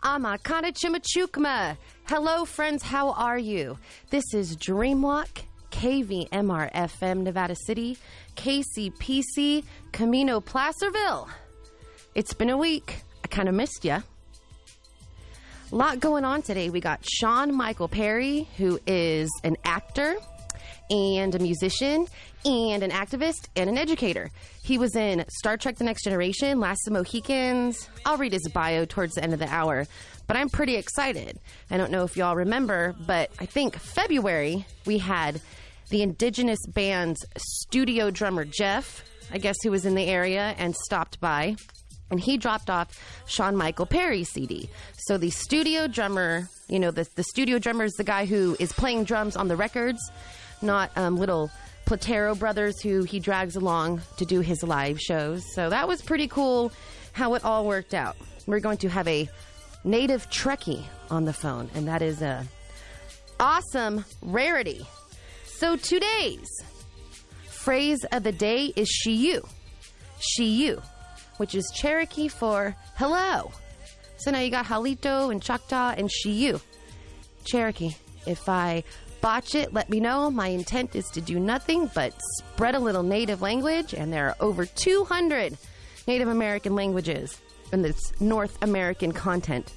Amakana Chimachukma. Hello, friends. How are you? This is Dreamwalk, KVMR FM, Nevada City, KCPC, Camino Placerville. It's been a week. I kind of missed ya. A lot going on today. We got Shawn Michael Perry, who is an actor and a musician and an activist and an educator. He was in Star Trek The Next Generation, Last of the Mohicans. I'll read his bio towards the end of the hour, but I'm pretty excited. I don't know if y'all remember, but I think February we had the indigenous band's studio drummer Jeff, I guess, who was in the area and stopped by, and he dropped off Shawn Michael Perry's CD. So the studio drummer, you know, the studio drummer is the guy who is playing drums on the records, not little Platero brothers who he drags along to do his live shows. So that was pretty cool how it all worked out. We're going to have a native Trekkie on the phone, and that is a awesome rarity. So today's phrase of the day is she, you, which is Cherokee for hello. So now you got Halito and Choctaw and she, you. Cherokee. If I botch it, let me know. My intent is to do nothing but spread a little native language, and there are over 200 Native American languages in this North American content.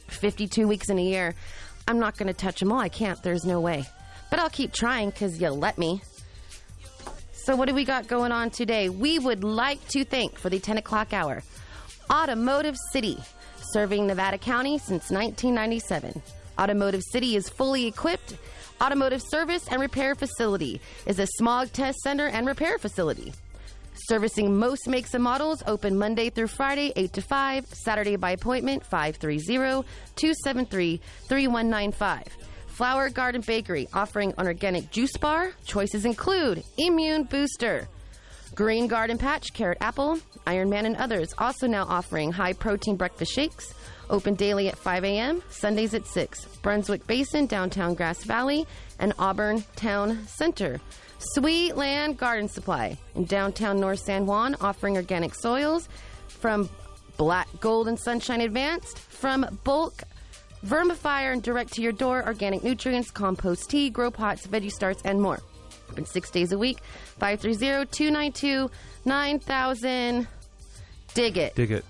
52 weeks in a year. I'm not going to touch them all. I can't. There's no way. But I'll keep trying because you'll let me. So what do we got going on today? We would like to thank, for the 10 o'clock hour, Automotive City, serving Nevada County since 1997. Automotive City is fully equipped. Automotive service and repair facility is a smog test center and repair facility. Servicing most makes and models, open Monday through Friday, 8 to 5, Saturday by appointment, 530-273-3195. Flower Garden Bakery, offering an organic juice bar. Choices include Immune Booster, Green Garden Patch, Carrot Apple, Iron Man, and others. Also now offering high-protein breakfast shakes. Open daily at 5 a.m., Sundays at 6. Brunswick Basin, downtown Grass Valley, and Auburn Town Center. Sweet Land Garden Supply in downtown North San Juan, offering organic soils from Black Gold and Sunshine Advanced, from bulk vermifier and direct to your door, organic nutrients, compost tea, grow pots, veggie starts, and more. Open 6 days a week, 530-292-9000. Dig it. Dig it.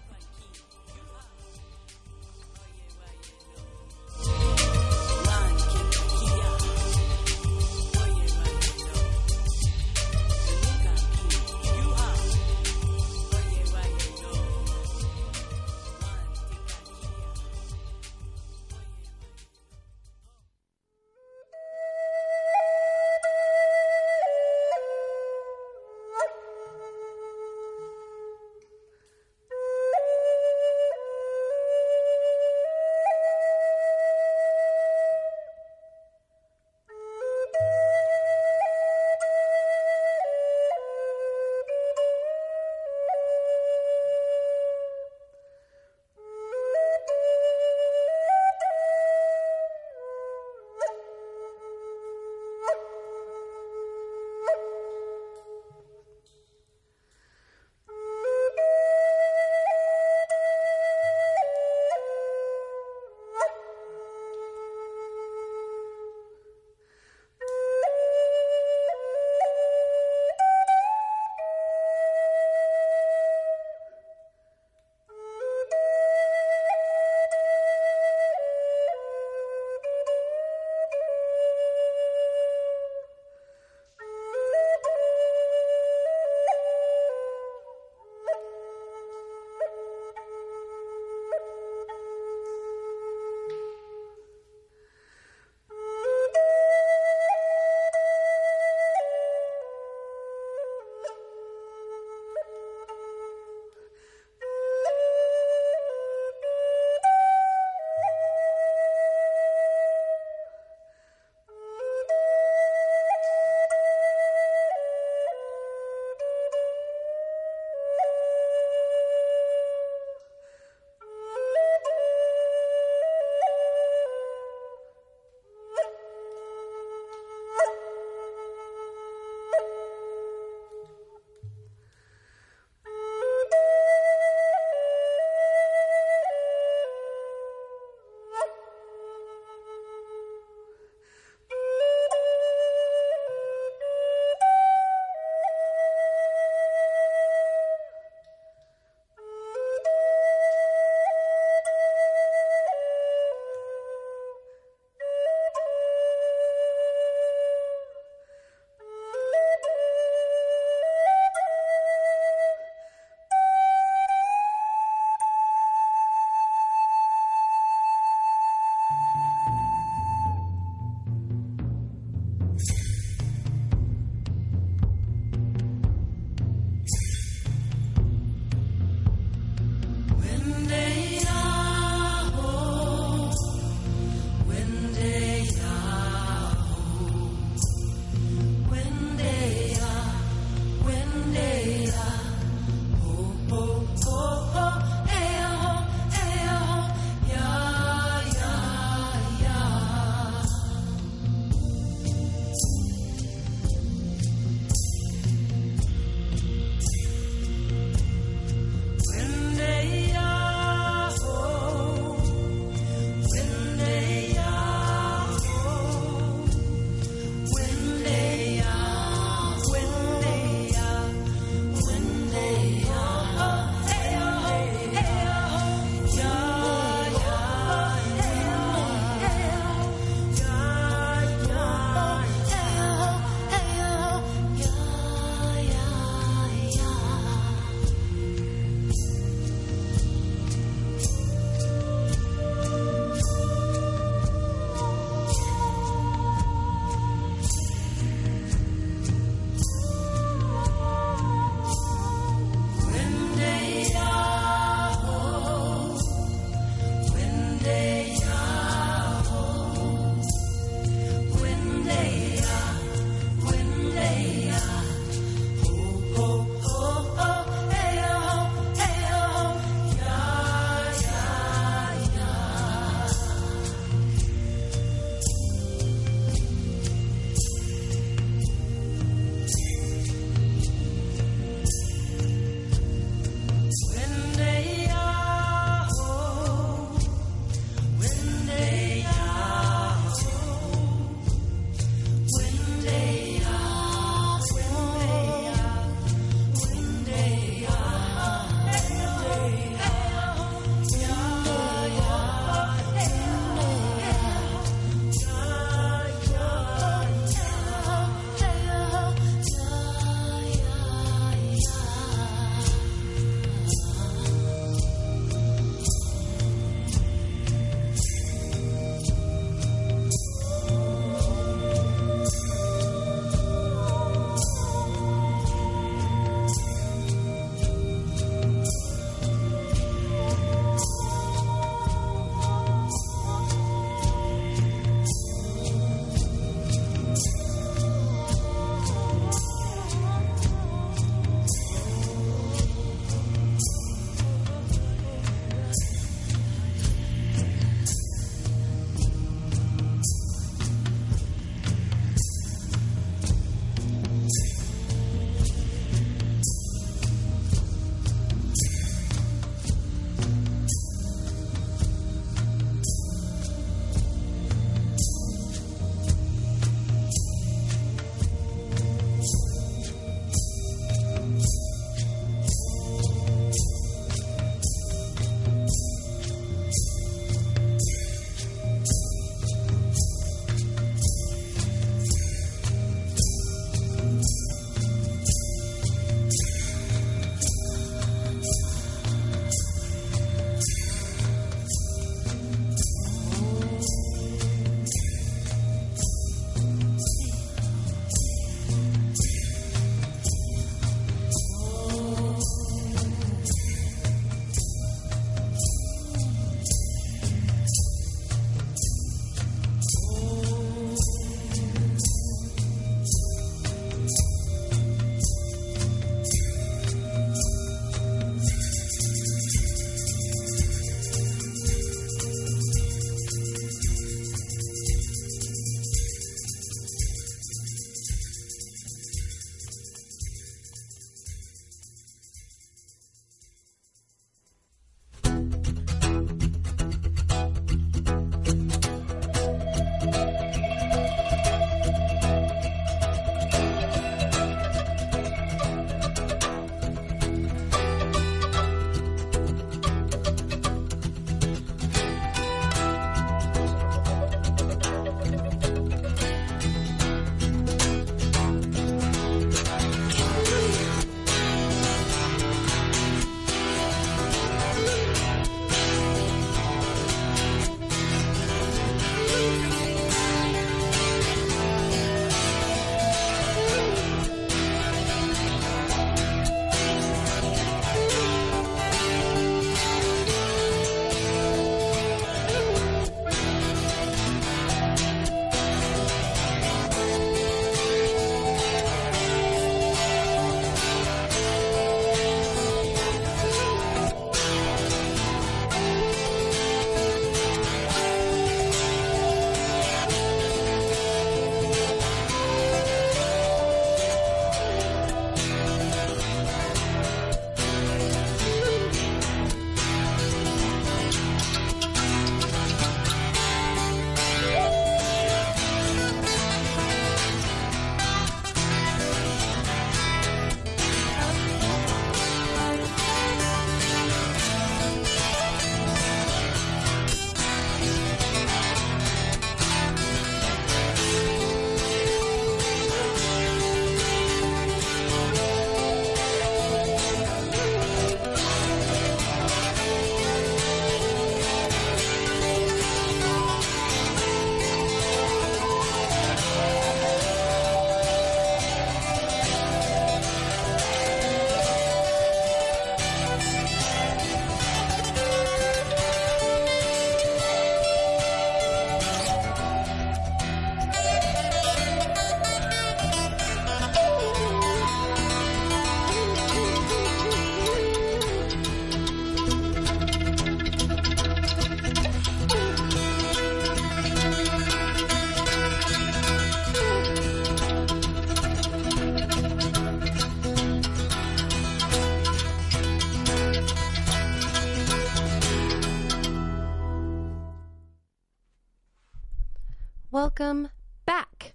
welcome back.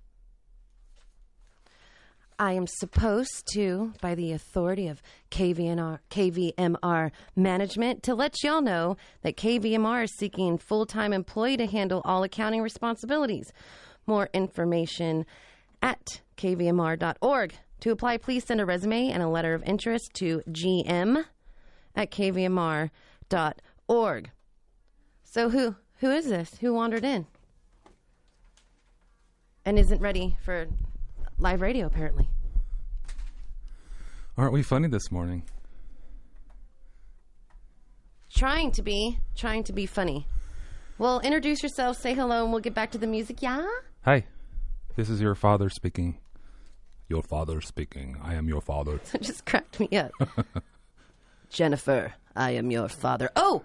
I am supposed to, by the authority of KVMR management, to let y'all know that KVMR is seeking full-time employee to handle all accounting responsibilities. More information at kvmr.org. To apply, please send a resume and a letter of interest to gm@kvmr.org. So who is this? Who wandered in? And isn't ready for live radio, apparently. Aren't we funny this morning? Trying to be funny. Well, introduce yourself, say hello, and we'll get back to the music, yeah? Hi, this is your father speaking. Your father speaking. I am your father. It just cracked me up. Jennifer, I am your father. Oh,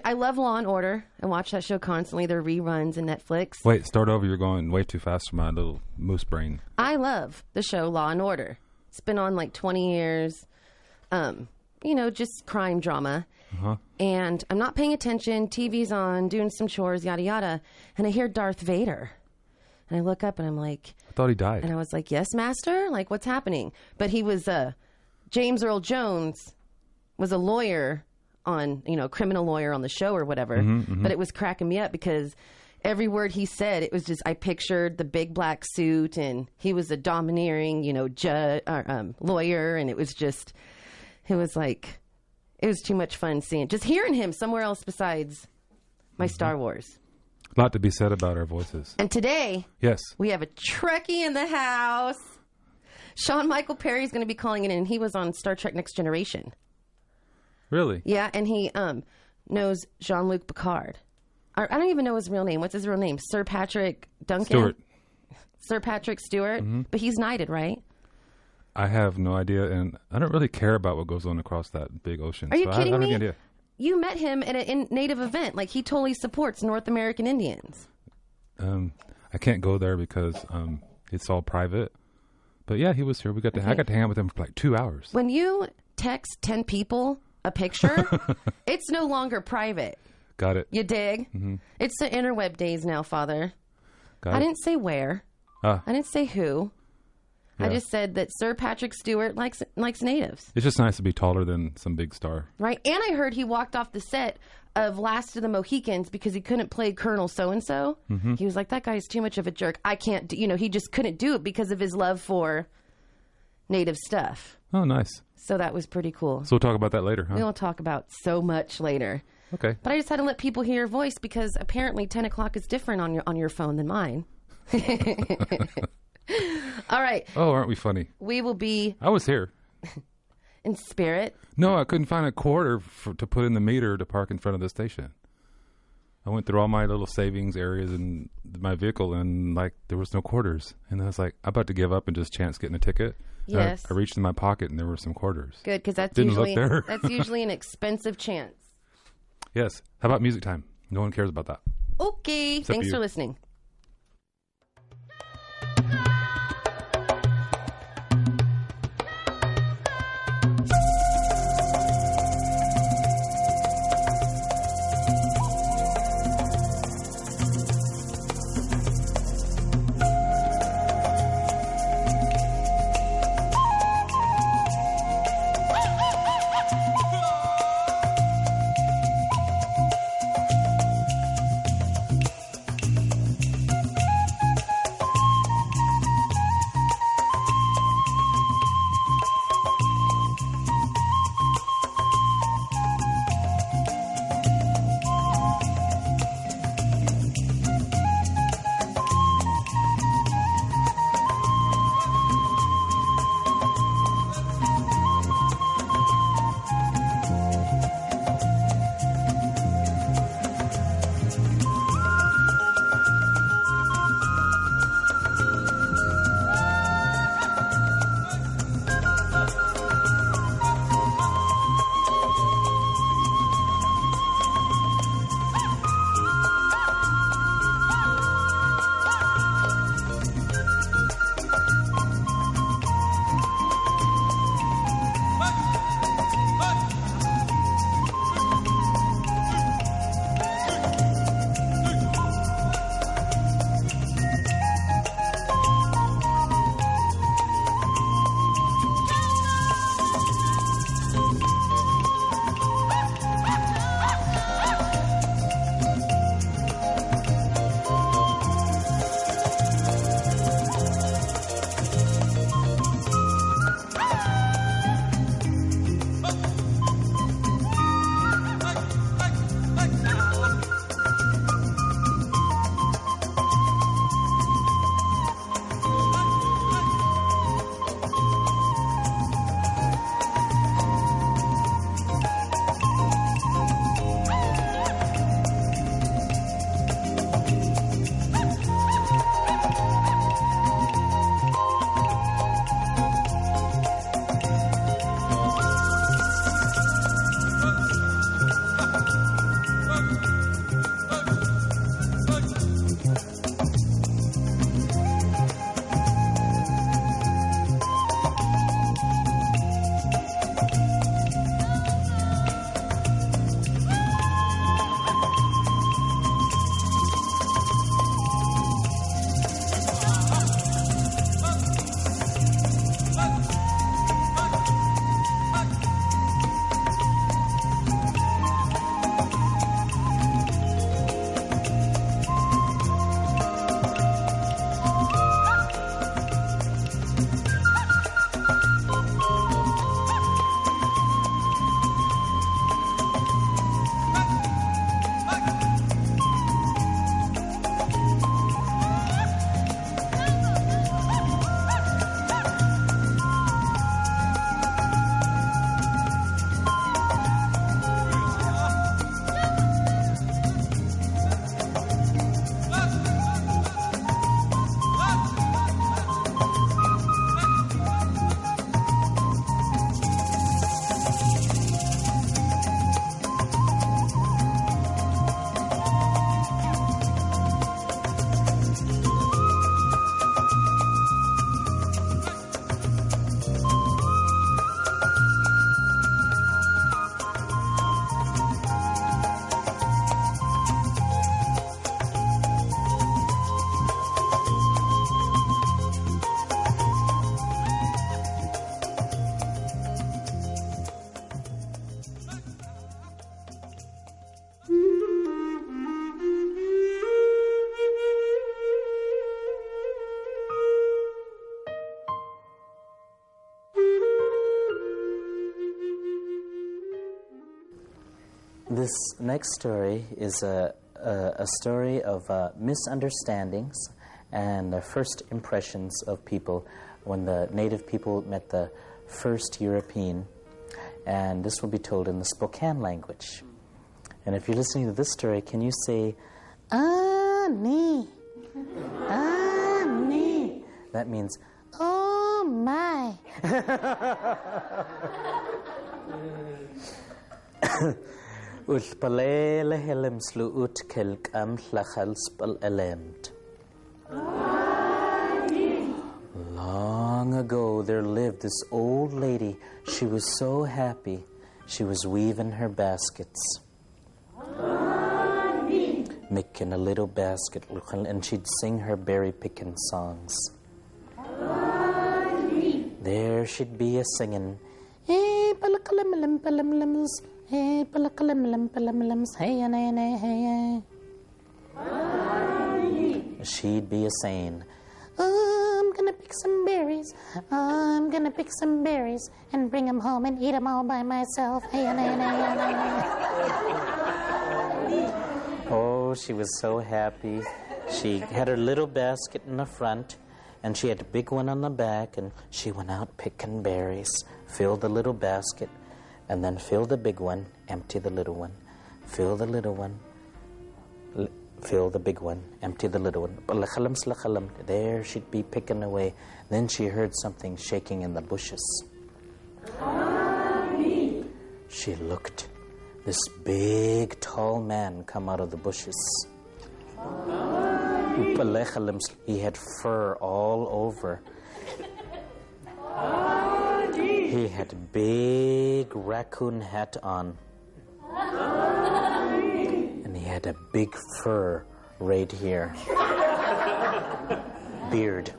I love Law and Order. I watch that show constantly. There are reruns in Netflix. Wait, start over. You're going way too fast for my little moose brain. I love the show Law and Order. It's been on like 20 years. Just crime drama. Uh-huh. And I'm not paying attention. TV's on, doing some chores, yada, yada. And I hear Darth Vader. And I look up and I'm like... I thought he died. And I was like, yes, master? Like, what's happening? But he was... James Earl Jones was a lawyer on, criminal lawyer on the show or whatever. Mm-hmm. But it was cracking me up because... every word he said, it was just, I pictured the big black suit and he was a domineering, lawyer. And it was too much fun just hearing him somewhere else besides my Star Wars. A lot to be said about our voices. And today, yes, we have a Trekkie in the house. Sean Michael Perry's going to be calling in, and he was on Star Trek Next Generation. Really? Yeah, and he knows Jean-Luc Picard. I don't even know his real name. What's his real name? Sir Patrick Duncan? Stewart. Sir Patrick Stewart? Mm-hmm. But he's knighted, right? I have no idea, and I don't really care about what goes on across that big ocean. Are you kidding I don't me? have any idea. You met him at a native event. Like, he totally supports North American Indians. I can't go there because it's all private. But yeah, he was here. I got to hang out with him for like 2 hours. When you text 10 people a picture, it's no longer private. Got it. You dig? Mm-hmm. It's the interweb days now, Father. Got I it. didn't say where. I didn't say who. Yeah. I just said that Sir Patrick Stewart likes natives. It's just nice to be taller than some big star. Right. And I heard he walked off the set of Last of the Mohicans because he couldn't play Colonel so-and-so. Mm-hmm. He was like, that guy's too much of a jerk. I can't do, he just couldn't do it because of his love for native stuff. Oh, nice. So that was pretty cool. So we'll talk about that later, huh? We'll talk about so much later. Okay. But I just had to let people hear your voice because apparently 10 o'clock is different on your phone than mine. All right. Oh, aren't we funny? We will be... I was here. In spirit? No, I couldn't find a quarter to put in the meter to park in front of the station. I went through all my little savings areas in my vehicle and there was no quarters. And I was like, I'm about to give up and just chance getting a ticket. Yes. I reached in my pocket and there were some quarters. Good, because that's Didn't look there. that's usually an expensive chance. Yes. How about music time? No one cares about that. Okay. Except Thanks you. for listening. This next story is a story of misunderstandings and first impressions of people when the native people met the first European. And this will be told in the Spokane language. And if you're listening to this story, can you say, "Ani, Ani"? That means, "Oh my." Ulpalele helem sluut kelk am hlachal spal elemt. Long ago there lived this old lady. She was so happy. She was weaving her baskets. Making a little basket, and she'd sing her berry picking songs. There she'd be a singing. Hey, hey, hey, she'd be a saying, "I'm gonna pick some berries. I'm gonna pick some berries and bring them home and eat them all by myself." Oh, she was so happy. She had her little basket in the front, and she had a big one on the back, and she went out picking berries, filled the little basket, and then fill the big one, empty the little one, fill the little one, fill the big one, empty the little one. There she'd be picking away. Then she heard something shaking in the bushes. She looked. This big, tall man come out of the bushes. He had fur all over. He had a big raccoon hat on. And he had a big fur right here. Beard.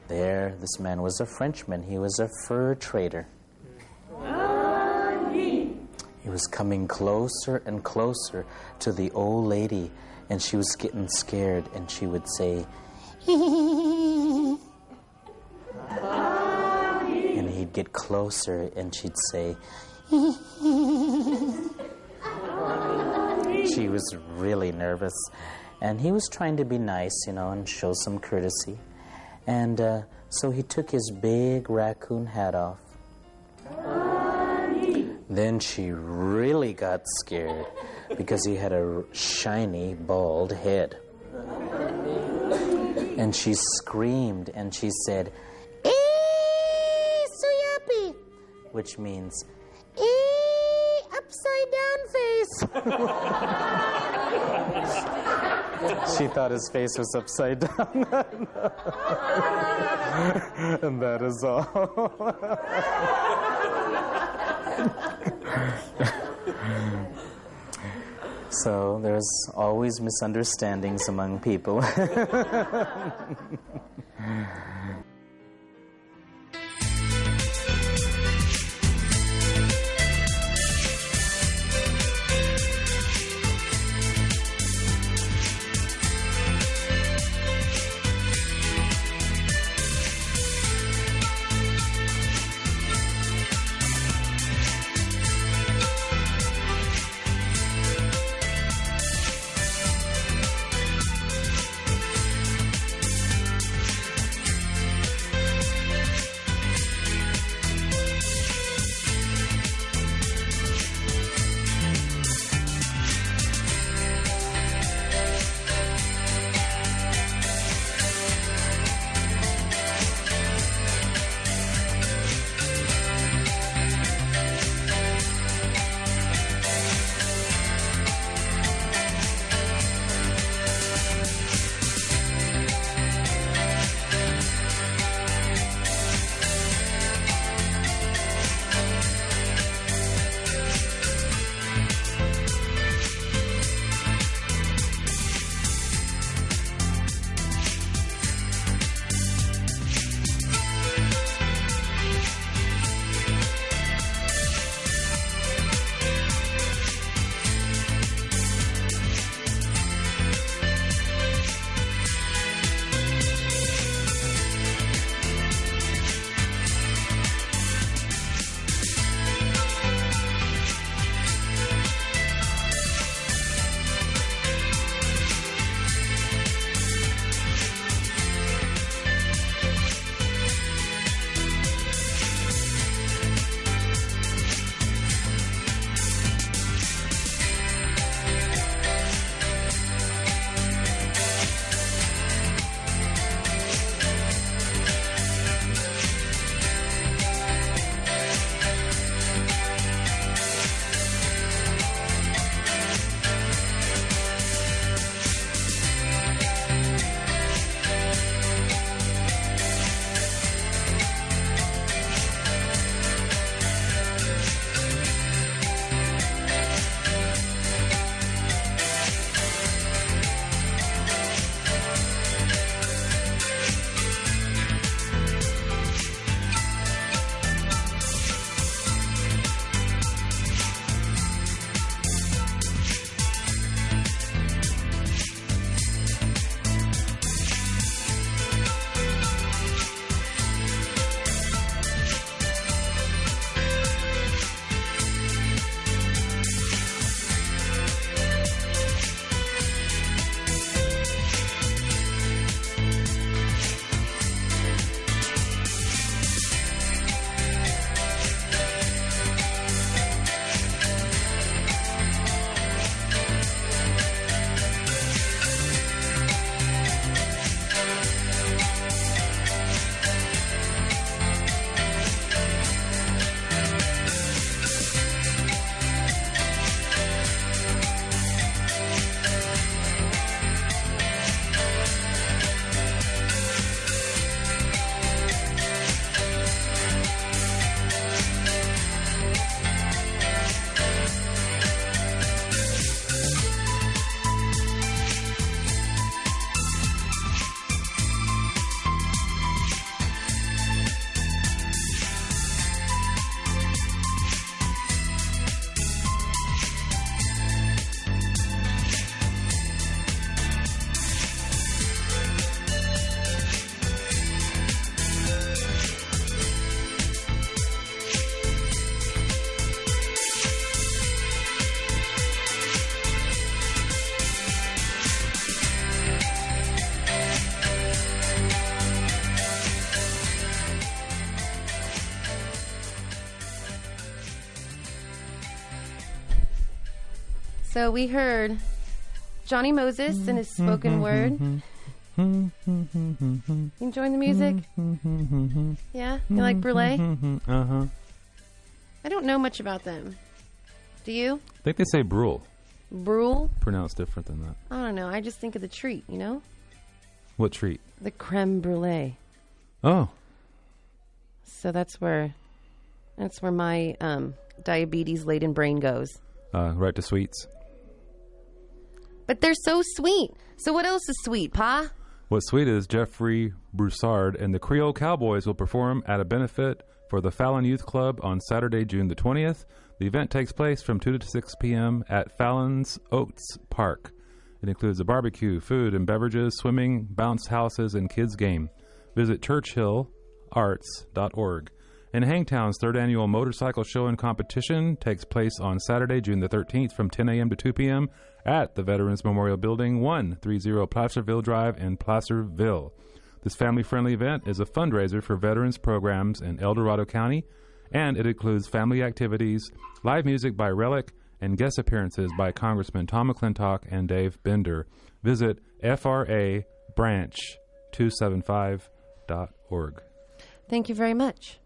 There, this man was a Frenchman. He was a fur trader. He was coming closer and closer to the old lady, and she was getting scared, and she would say, and he'd get closer, and she'd say, she was really nervous, and he was trying to be nice, and show some courtesy. And so he took his big raccoon hat off. Then she really got scared because he had a shiny, bald head. And she screamed and she said, "Ee, Suyapi," which means, "Ee, upside down face." She thought his face was upside down. And that is all. So there's always misunderstandings among people. So we heard Johnny Moses and his spoken word. You enjoying the music? Yeah? You like Brulee? Uh-huh. I don't know much about them. Do you? I think they say Brule. Brule? Pronounced different than that. I don't know. I just think of the treat, you know? What treat? The creme brulee. Oh. So that's where my diabetes-laden brain goes. Right to sweets. But they're so sweet. So what else is sweet, Pa? What's sweet is Jeffrey Broussard and the Creole Cowboys will perform at a benefit for the Fallon Youth Club on Saturday, June the 20th. The event takes place from 2 to 6 p.m. at Fallon's Oaks Park. It includes a barbecue, food and beverages, swimming, bounce houses, and kids' game. Visit churchillarts.org. And Hangtown's third annual motorcycle show and competition takes place on Saturday, June the 13th from 10 a.m. to 2 p.m. at the Veterans Memorial Building, 130 Placerville Drive in Placerville. This family-friendly event is a fundraiser for veterans programs in El Dorado County, and it includes family activities, live music by Relic, and guest appearances by Congressman Tom McClintock and Dave Bender. Visit frabranch275.org. Thank you very much.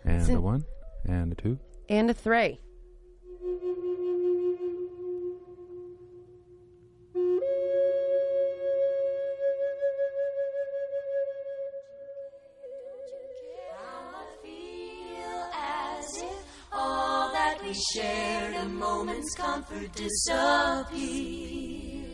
And a 1, and a 2. And a 3. We shared a moment's comfort disappeared.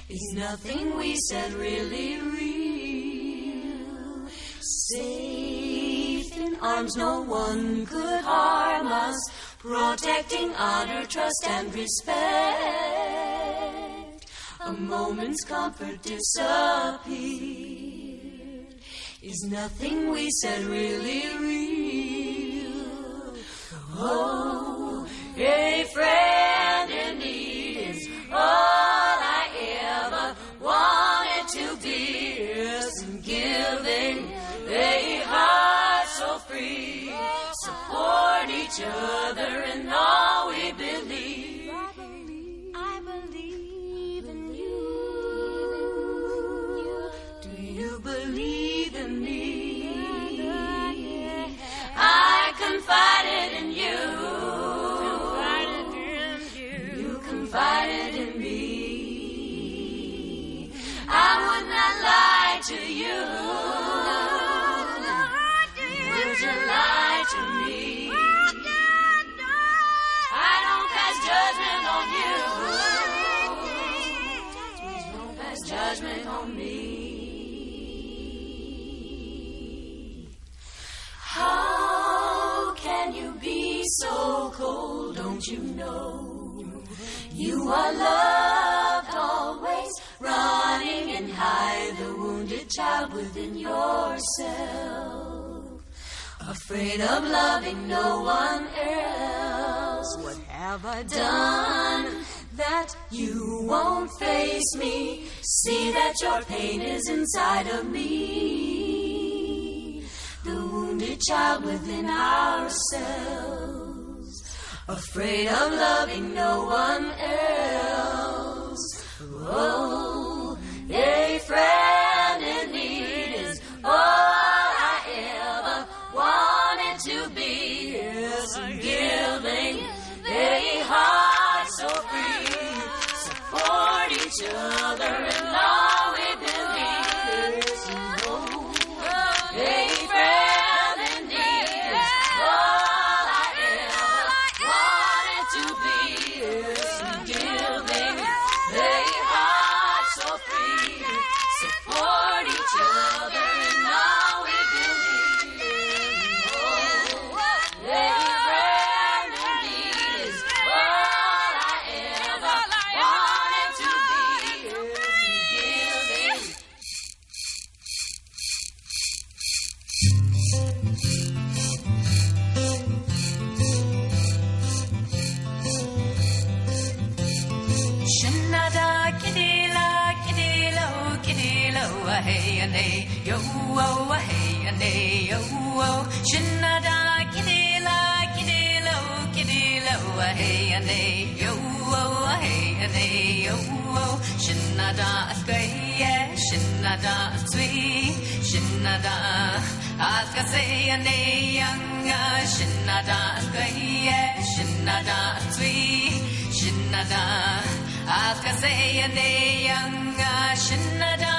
Is nothing we said really real? Safe in arms, no one could harm us, protecting honor, trust, and respect. A moment's comfort disappeared. Is nothing we said really real? Oh, a friend in need is all I ever wanted to be. Yes, and giving a heart so free, support each other in all we believe. I believe in you. Do you believe in me? I confided in you. You confided in me. I would not lie to you. Would you lie to me? I don't pass judgment on you. Please don't pass judgment on me. How can you be so cold? Don't you know you are loved always, running and hide the wounded child within yourself, afraid of loving no one else? What have I done that you won't face me? See that your pain is inside of me, the wounded child within ourselves, afraid of loving no one else. Oh, a friend in need is all I ever wanted to be. Yes, giving a heart so free, support each other in all we believe. A friend in need is all I ever wanted to be. Yes, giving a heart so free, support each other in all we believe. Oh, a friend in need is all I ever wanted to be. Yes, giving. Shinada kidila kidilo kidilo hey ane yo hey ane yo Shinada kidila kidilo kidilo hey ane yo hey, yo, Shinada, Gay, Shinada, Sweet, Shinada, Askasay, and a young Shinada, Gay, Shinada, Sweet, Shinada, Askasay, and a young Shinada,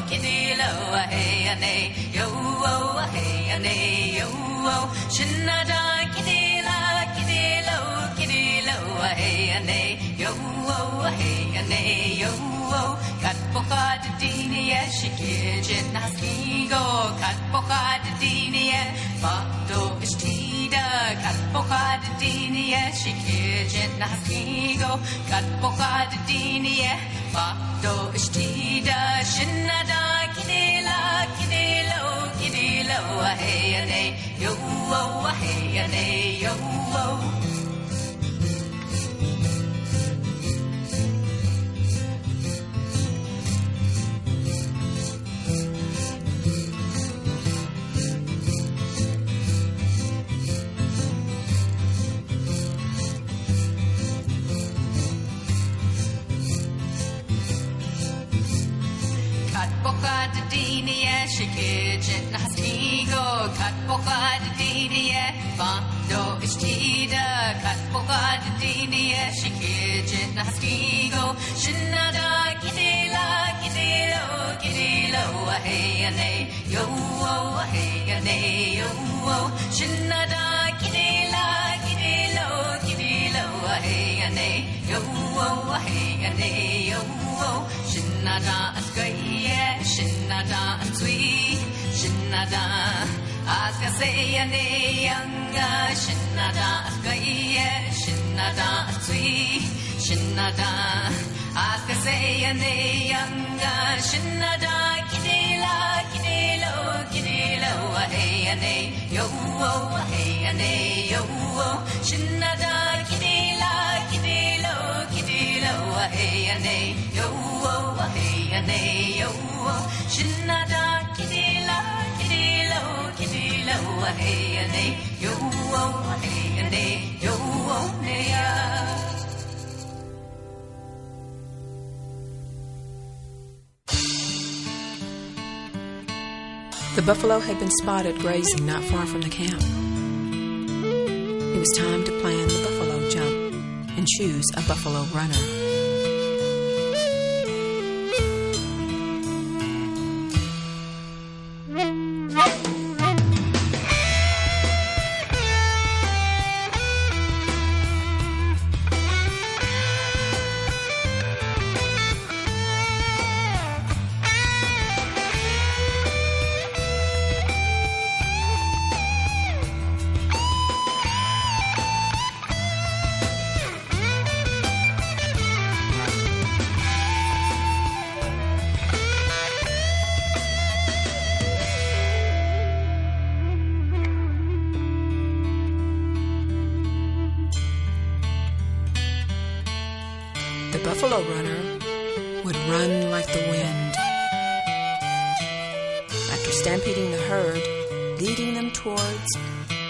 Kidila, hey, and a yo, hey, and a yo, Shinada, Kidila, hey, and a yo, hey, and a yo, cut Bocad Dini, she kitchen, Naskigo, cut Bocad Dini, Bado is Tida, cut Bocad Dini, she kitchen, Naskigo, cut Bocad Dini, Bado is Tida, Shinada, Kidila, hey, and a yo, hey, and a yo. Kitchen Nastigo, cut Bocad Dinia, Bando is Tida, cut Bocad Dinia, she kitchen Nastigo, Shinada, Kidila, hey, and a yo, hey, and a yo, Shinada, Kidila, hey, and a yo, hey, and a yo, Shinada, Asgaya, Shinada, Sweet, Shinada, Askasay, and a young Shinada, Asgaya, Shinada, Sweet, Shinada, Askasay, and a young Shinada, Kidila, hey, and a yo, hey, and a yo, Shinada, Kidila, hey, and a yo, hey, and a yo, Shinada, Kidila, hey, and a yo, hey, and a yo, The buffalo had been spotted grazing not far from the camp. It was time to plan the buffalo jump and choose a buffalo runner. The buffalo runner would run like the wind. After stampeding the herd, leading them towards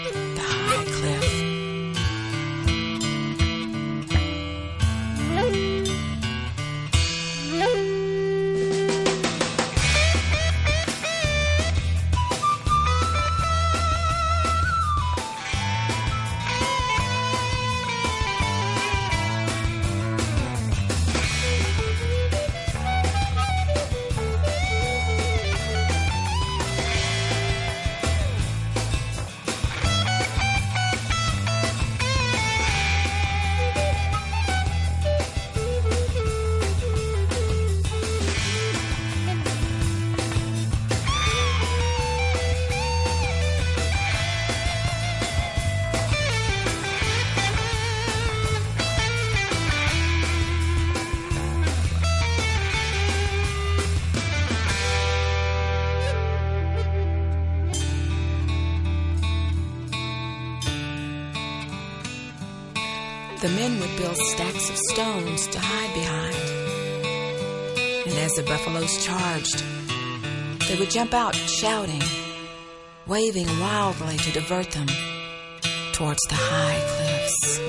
the high cliff. The men would build stacks of stones to hide behind. And as the buffaloes charged, they would jump out shouting, waving wildly to divert them towards the high cliff. gifts.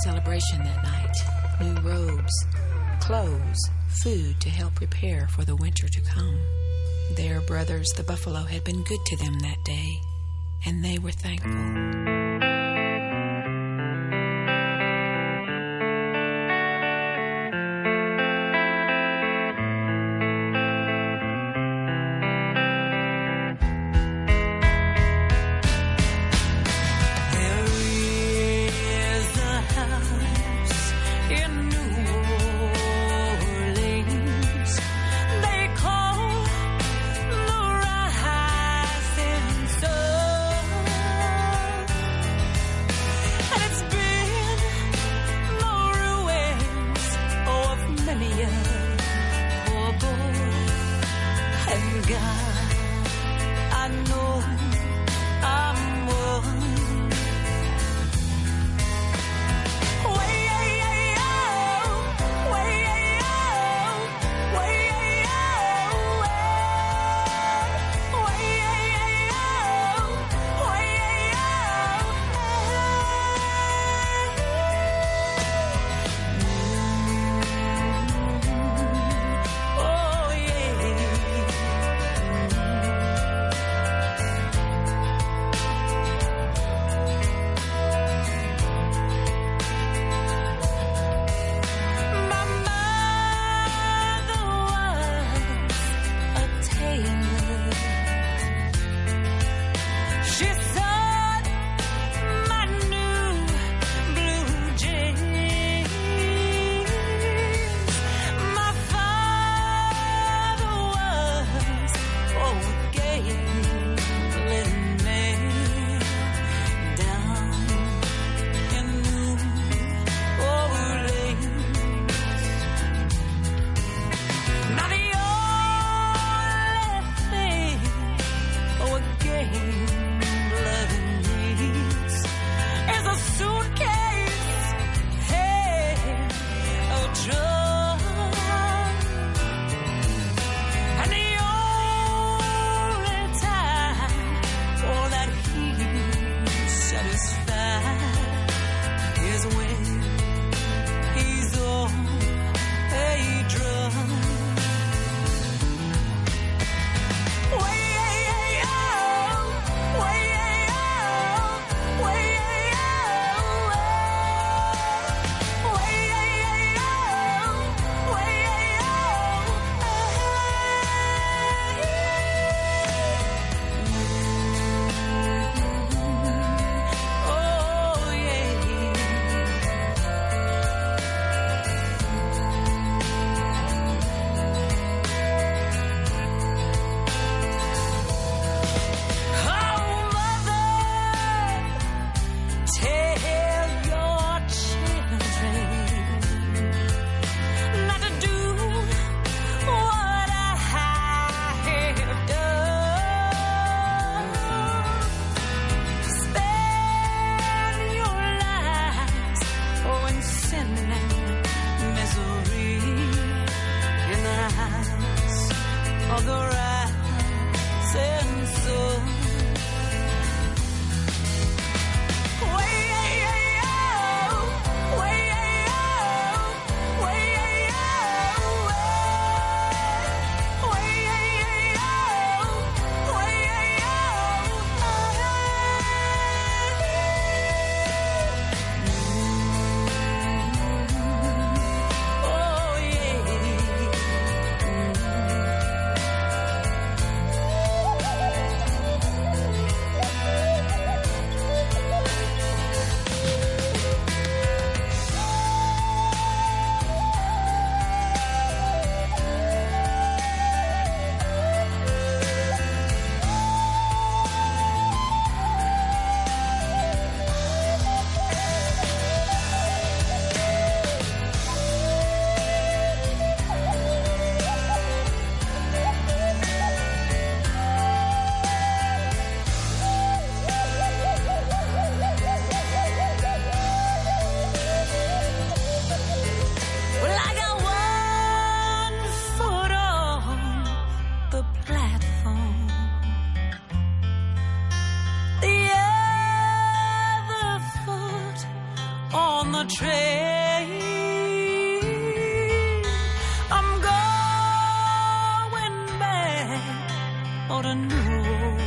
Celebration that night. New robes, clothes, food to help prepare for the winter to come. Their brothers, the buffalo, had been good to them that day, and they were thankful. the train. I'm going back on a New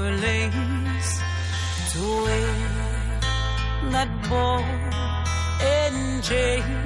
Orleans to where that ball and chain.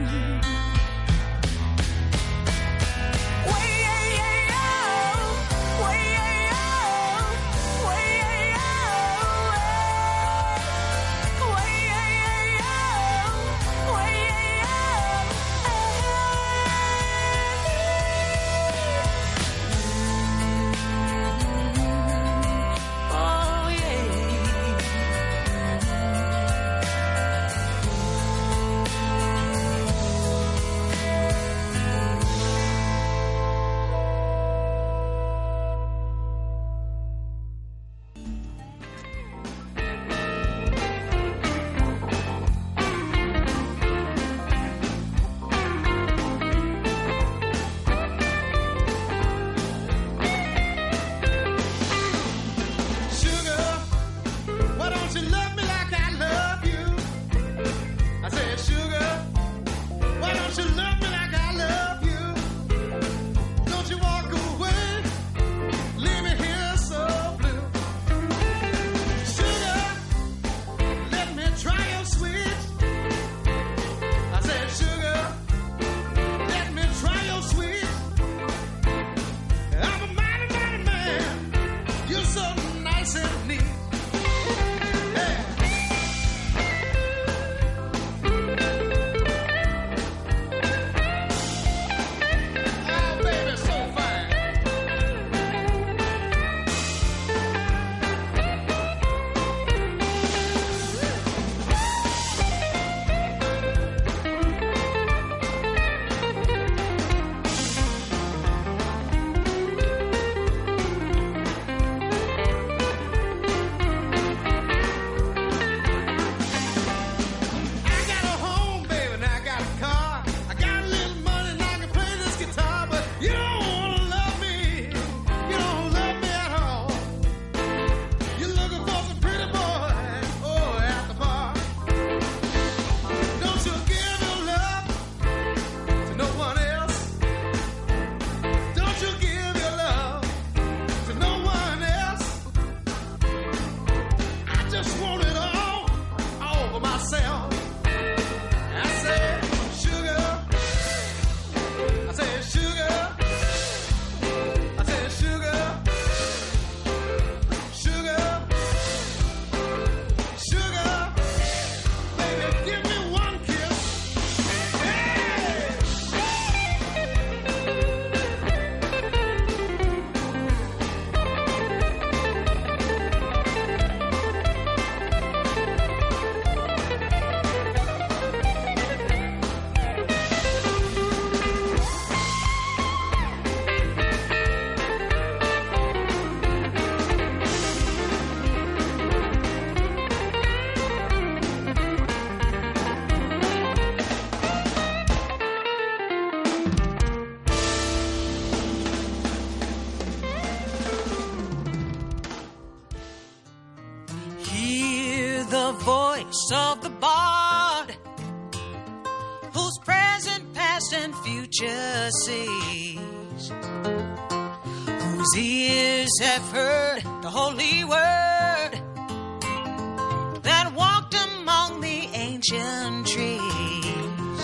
voice of the bard, whose present, past, and future sees, whose ears have heard the holy word that walked among the ancient trees,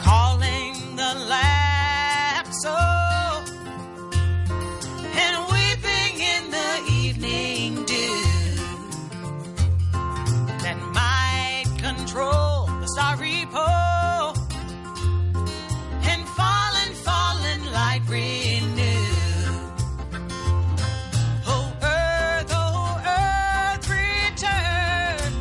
calling the last soul and weeping in the evening dew, that might control the starry pole and fallen light renew. Oh earth, return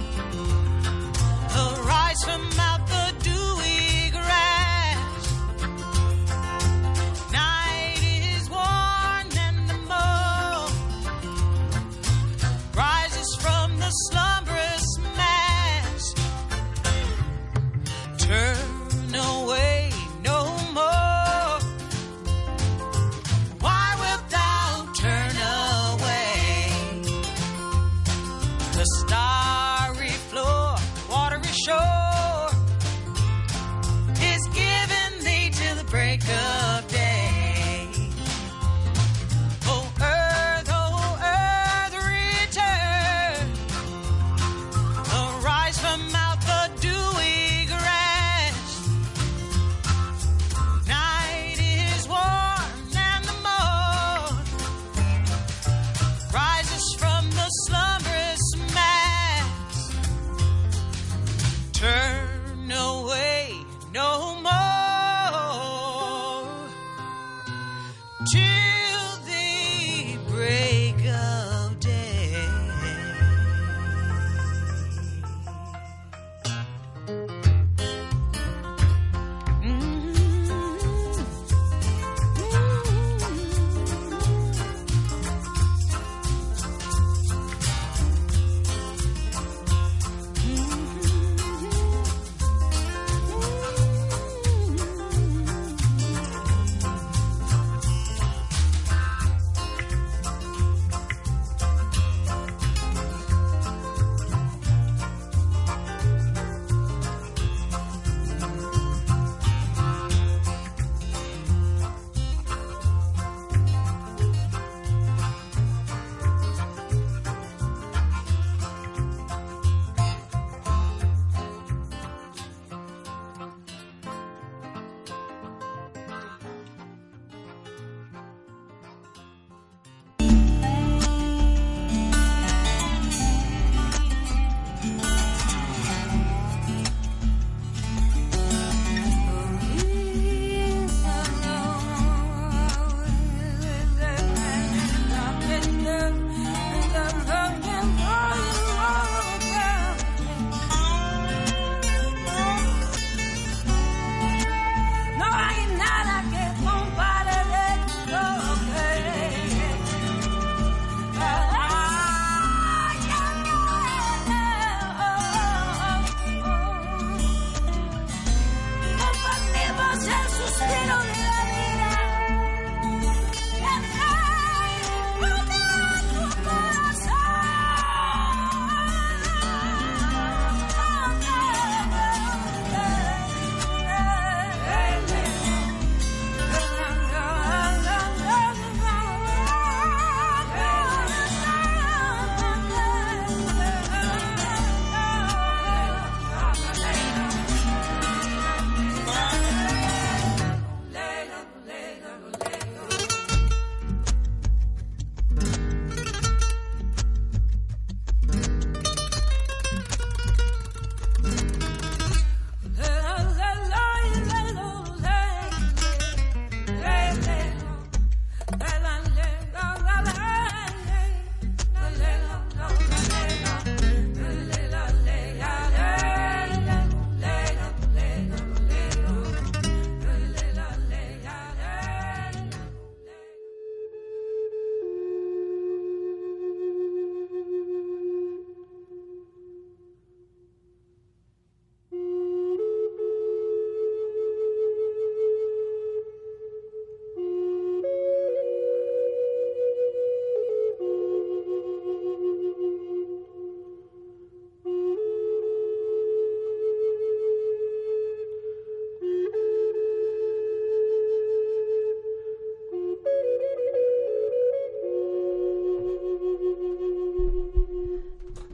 of day. Oh, earth, return. Arise from out the dewy grass. Night is warm and the morn rises from the slumberous mass. Turn away no more till the break of day.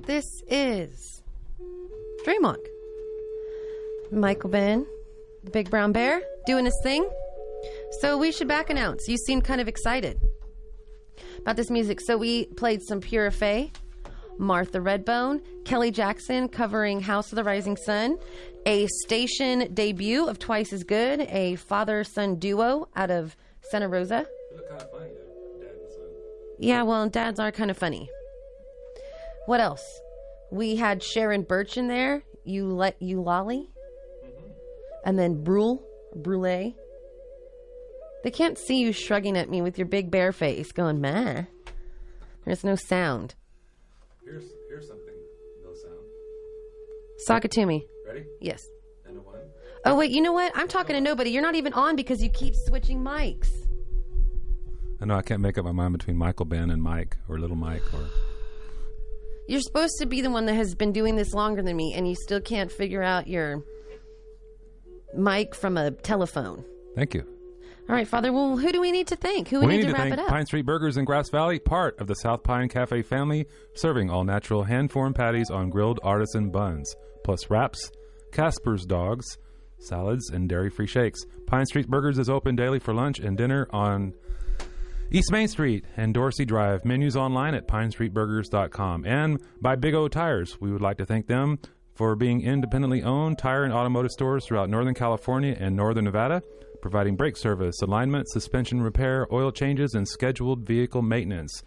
This is Dreamwalk. Michael Ben, the big brown bear, doing his thing. So we should back announce. You seem kind of excited about this music. So we played some Pura Fey, Martha Redbone, Kelly Jackson covering House of the Rising Sun, a station debut of Twice as Good, a father-son duo out of Santa Rosa. They look kind of funny, Dad and son. Yeah, well, dads are kind of funny. What else? We had Sharon Birch in there, You Lolly, and then Brule. They can't see you shrugging at me with your big bear face going, meh. There's no sound. Here's something. No sound. Sock it to me. Ready? Yes. And a one. Oh, wait, you know what? I'm talking to nobody. You're not even on because you keep switching mics. I know I can't make up my mind between Michael Ben and Mike or Little Mike or... You're supposed to be the one that has been doing this longer than me, and you still can't figure out your mic from a telephone. Thank you. All right, Father. Well, who do we need to thank? Who we need to wrap thank it up? Pine Street Burgers in Grass Valley, part of the South Pine Cafe family, serving all natural hand-formed patties on grilled artisan buns, plus wraps, Casper's dogs, salads, and dairy-free shakes. Pine Street Burgers is open daily for lunch and dinner on East Main Street and Dorsey Drive. Menus online at pinestreetburgers.com. And by Big O Tires, we would like to thank them for being independently owned tire and automotive stores throughout Northern California and Northern Nevada, providing brake service, alignment, suspension repair, oil changes, and scheduled vehicle maintenance.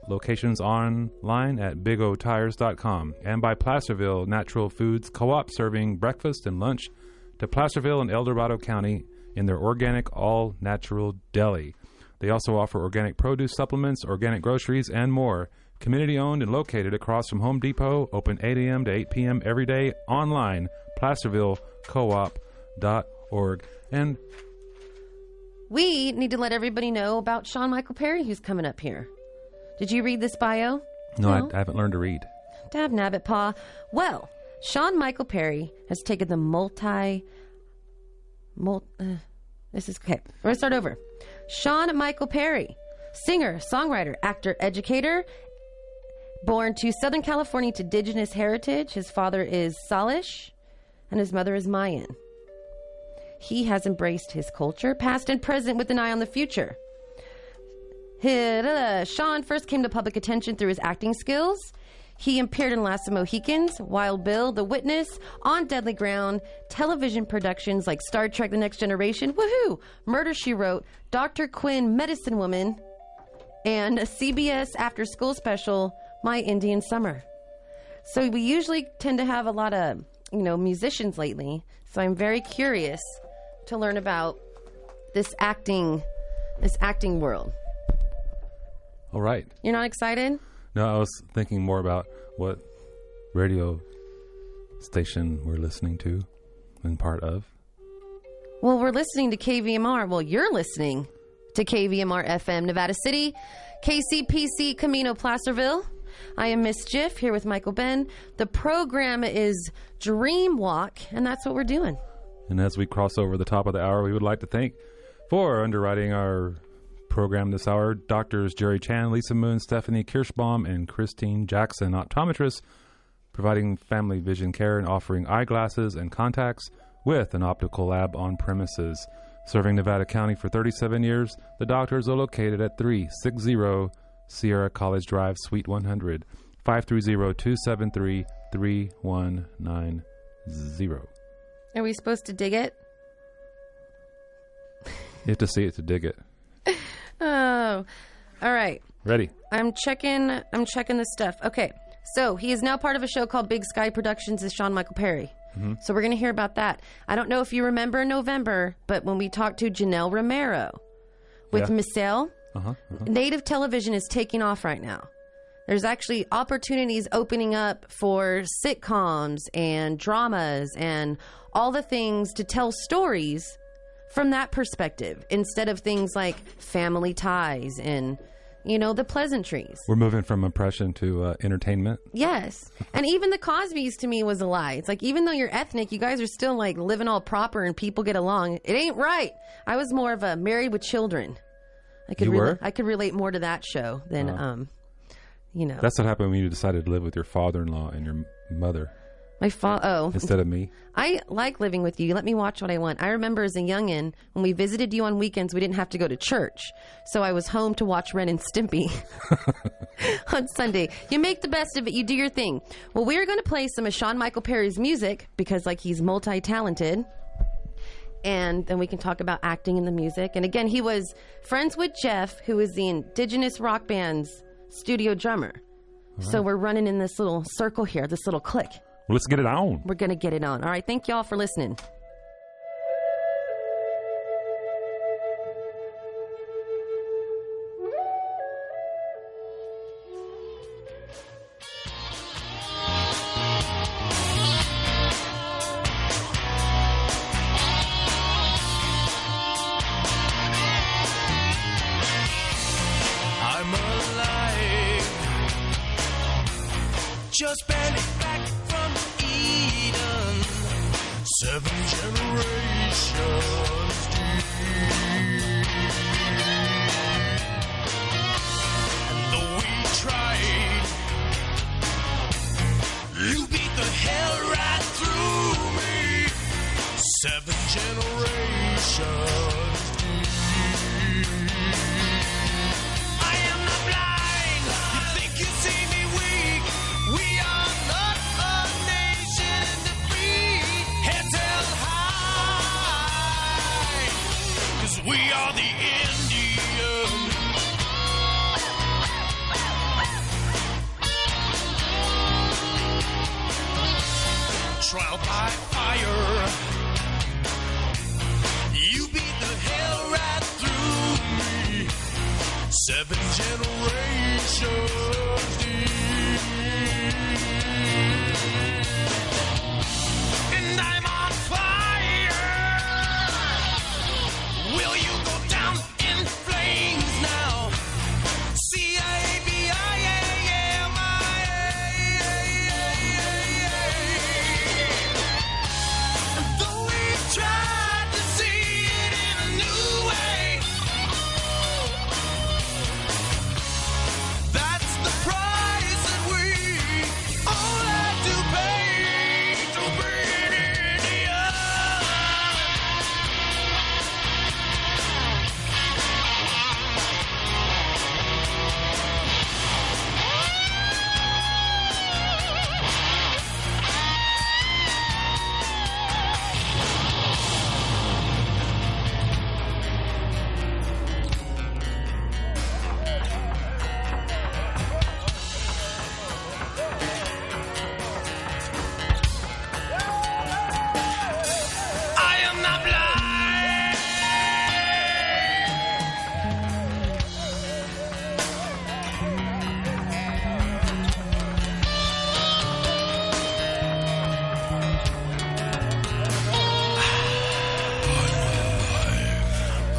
Locations online at bigotires.com. And by Placerville Natural Foods Co-op, serving breakfast and lunch to Placerville and El Dorado County in their organic, all-natural deli. They also offer organic produce supplements, organic groceries, and more. Community-owned and located across from Home Depot, open 8 a.m. to 8 p.m. every day, online, placervillecoop.org. And we need to let everybody know about Shawn Michael Perry, who's coming up here. Did you read this bio? No, I haven't learned to read. Dab nabbit paw. Well, Shawn Michael Perry has taken the this is okay. We're going to start over. Shawn Michael Perry, singer, songwriter, actor, educator, born to Southern California to indigenous heritage. His father is Salish and his mother is Mayan. He has embraced his culture, past and present, with an eye on the future. Shawn first came to public attention through his acting skills. He appeared in Last of the Mohicans, Wild Bill, The Witness, On Deadly Ground, television productions like Star Trek The Next Generation, woohoo, Murder, She Wrote, Dr. Quinn, Medicine Woman, and a CBS after-school special, My Indian Summer. So we usually tend to have a lot of, musicians lately. So I'm very curious to learn about this acting world. All right. You're not excited? No, I was thinking more about what radio station we're listening to and part of. Well, we're listening to KVMR. Well, you're listening to KVMR FM, Nevada City, KCPC, Camino, Placerville. I am Miss Jiff here with Michael Ben. The program is Dreamwalk, and that's what we're doing. And as we cross over the top of the hour, we would like to thank for underwriting our program this hour, Doctors Jerry Chan, Lisa Moon, Stephanie Kirschbaum, and Christine Jackson, optometrists, providing family vision care and offering eyeglasses and contacts with an optical lab on premises. Serving Nevada County for 37 years, the doctors are located at 360 Sierra College Drive, Suite 100, 530-273-3190. Are we supposed to dig it? You have to see it to dig it. Oh, all right. Ready. I'm checking this stuff. Okay, so he is now part of a show called Big Sky Productions as Shawn Michael Perry. Mm-hmm. So we're going to hear about that. I don't know if you remember in November, but when we talked to Janelle Romero with Michelle, native television is taking off right now. There's actually opportunities opening up for sitcoms and dramas and all the things to tell stories from that perspective, instead of things like family ties and, the pleasantries. We're moving from oppression to entertainment. Yes. And even the Cosbys to me was a lie. It's like, even though you're ethnic, you guys are still like living all proper and people get along. It ain't right. I was more of a Married with Children. I could relate more to that show than, That's what happened when you decided to live with your father-in-law and your mother. Instead of me. I like living with you. You let me watch what I want. I remember as a youngin', when we visited you on weekends, we didn't have to go to church. So I was home to watch Ren and Stimpy on Sunday. You make the best of it. You do your thing. Well, we're going to play some of Shawn Michael Perry's music because, he's multi-talented. And then we can talk about acting in the music. And again, he was friends with Jeff, who is the Indigenous Rock Band's studio drummer. Right. So we're running in this little circle here, this little clique. Well, let's get it on. We're going to get it on. All right. Thank y'all for listening. I'm alive. Just barely back from Eden. 7 generations deep. the hell right through me. 7 generations. I am not blind. You think you see me weak? We are not a nation in defeat. Heads held high. 'Cause we are the Indian. Trial by fire. You beat the hell right through me. 7 generations deep. And I'm on fire. Will you go down in flames now? Though we tried to see it in a new way, that's the price that we all had to pay to be an Indian. I am not blind.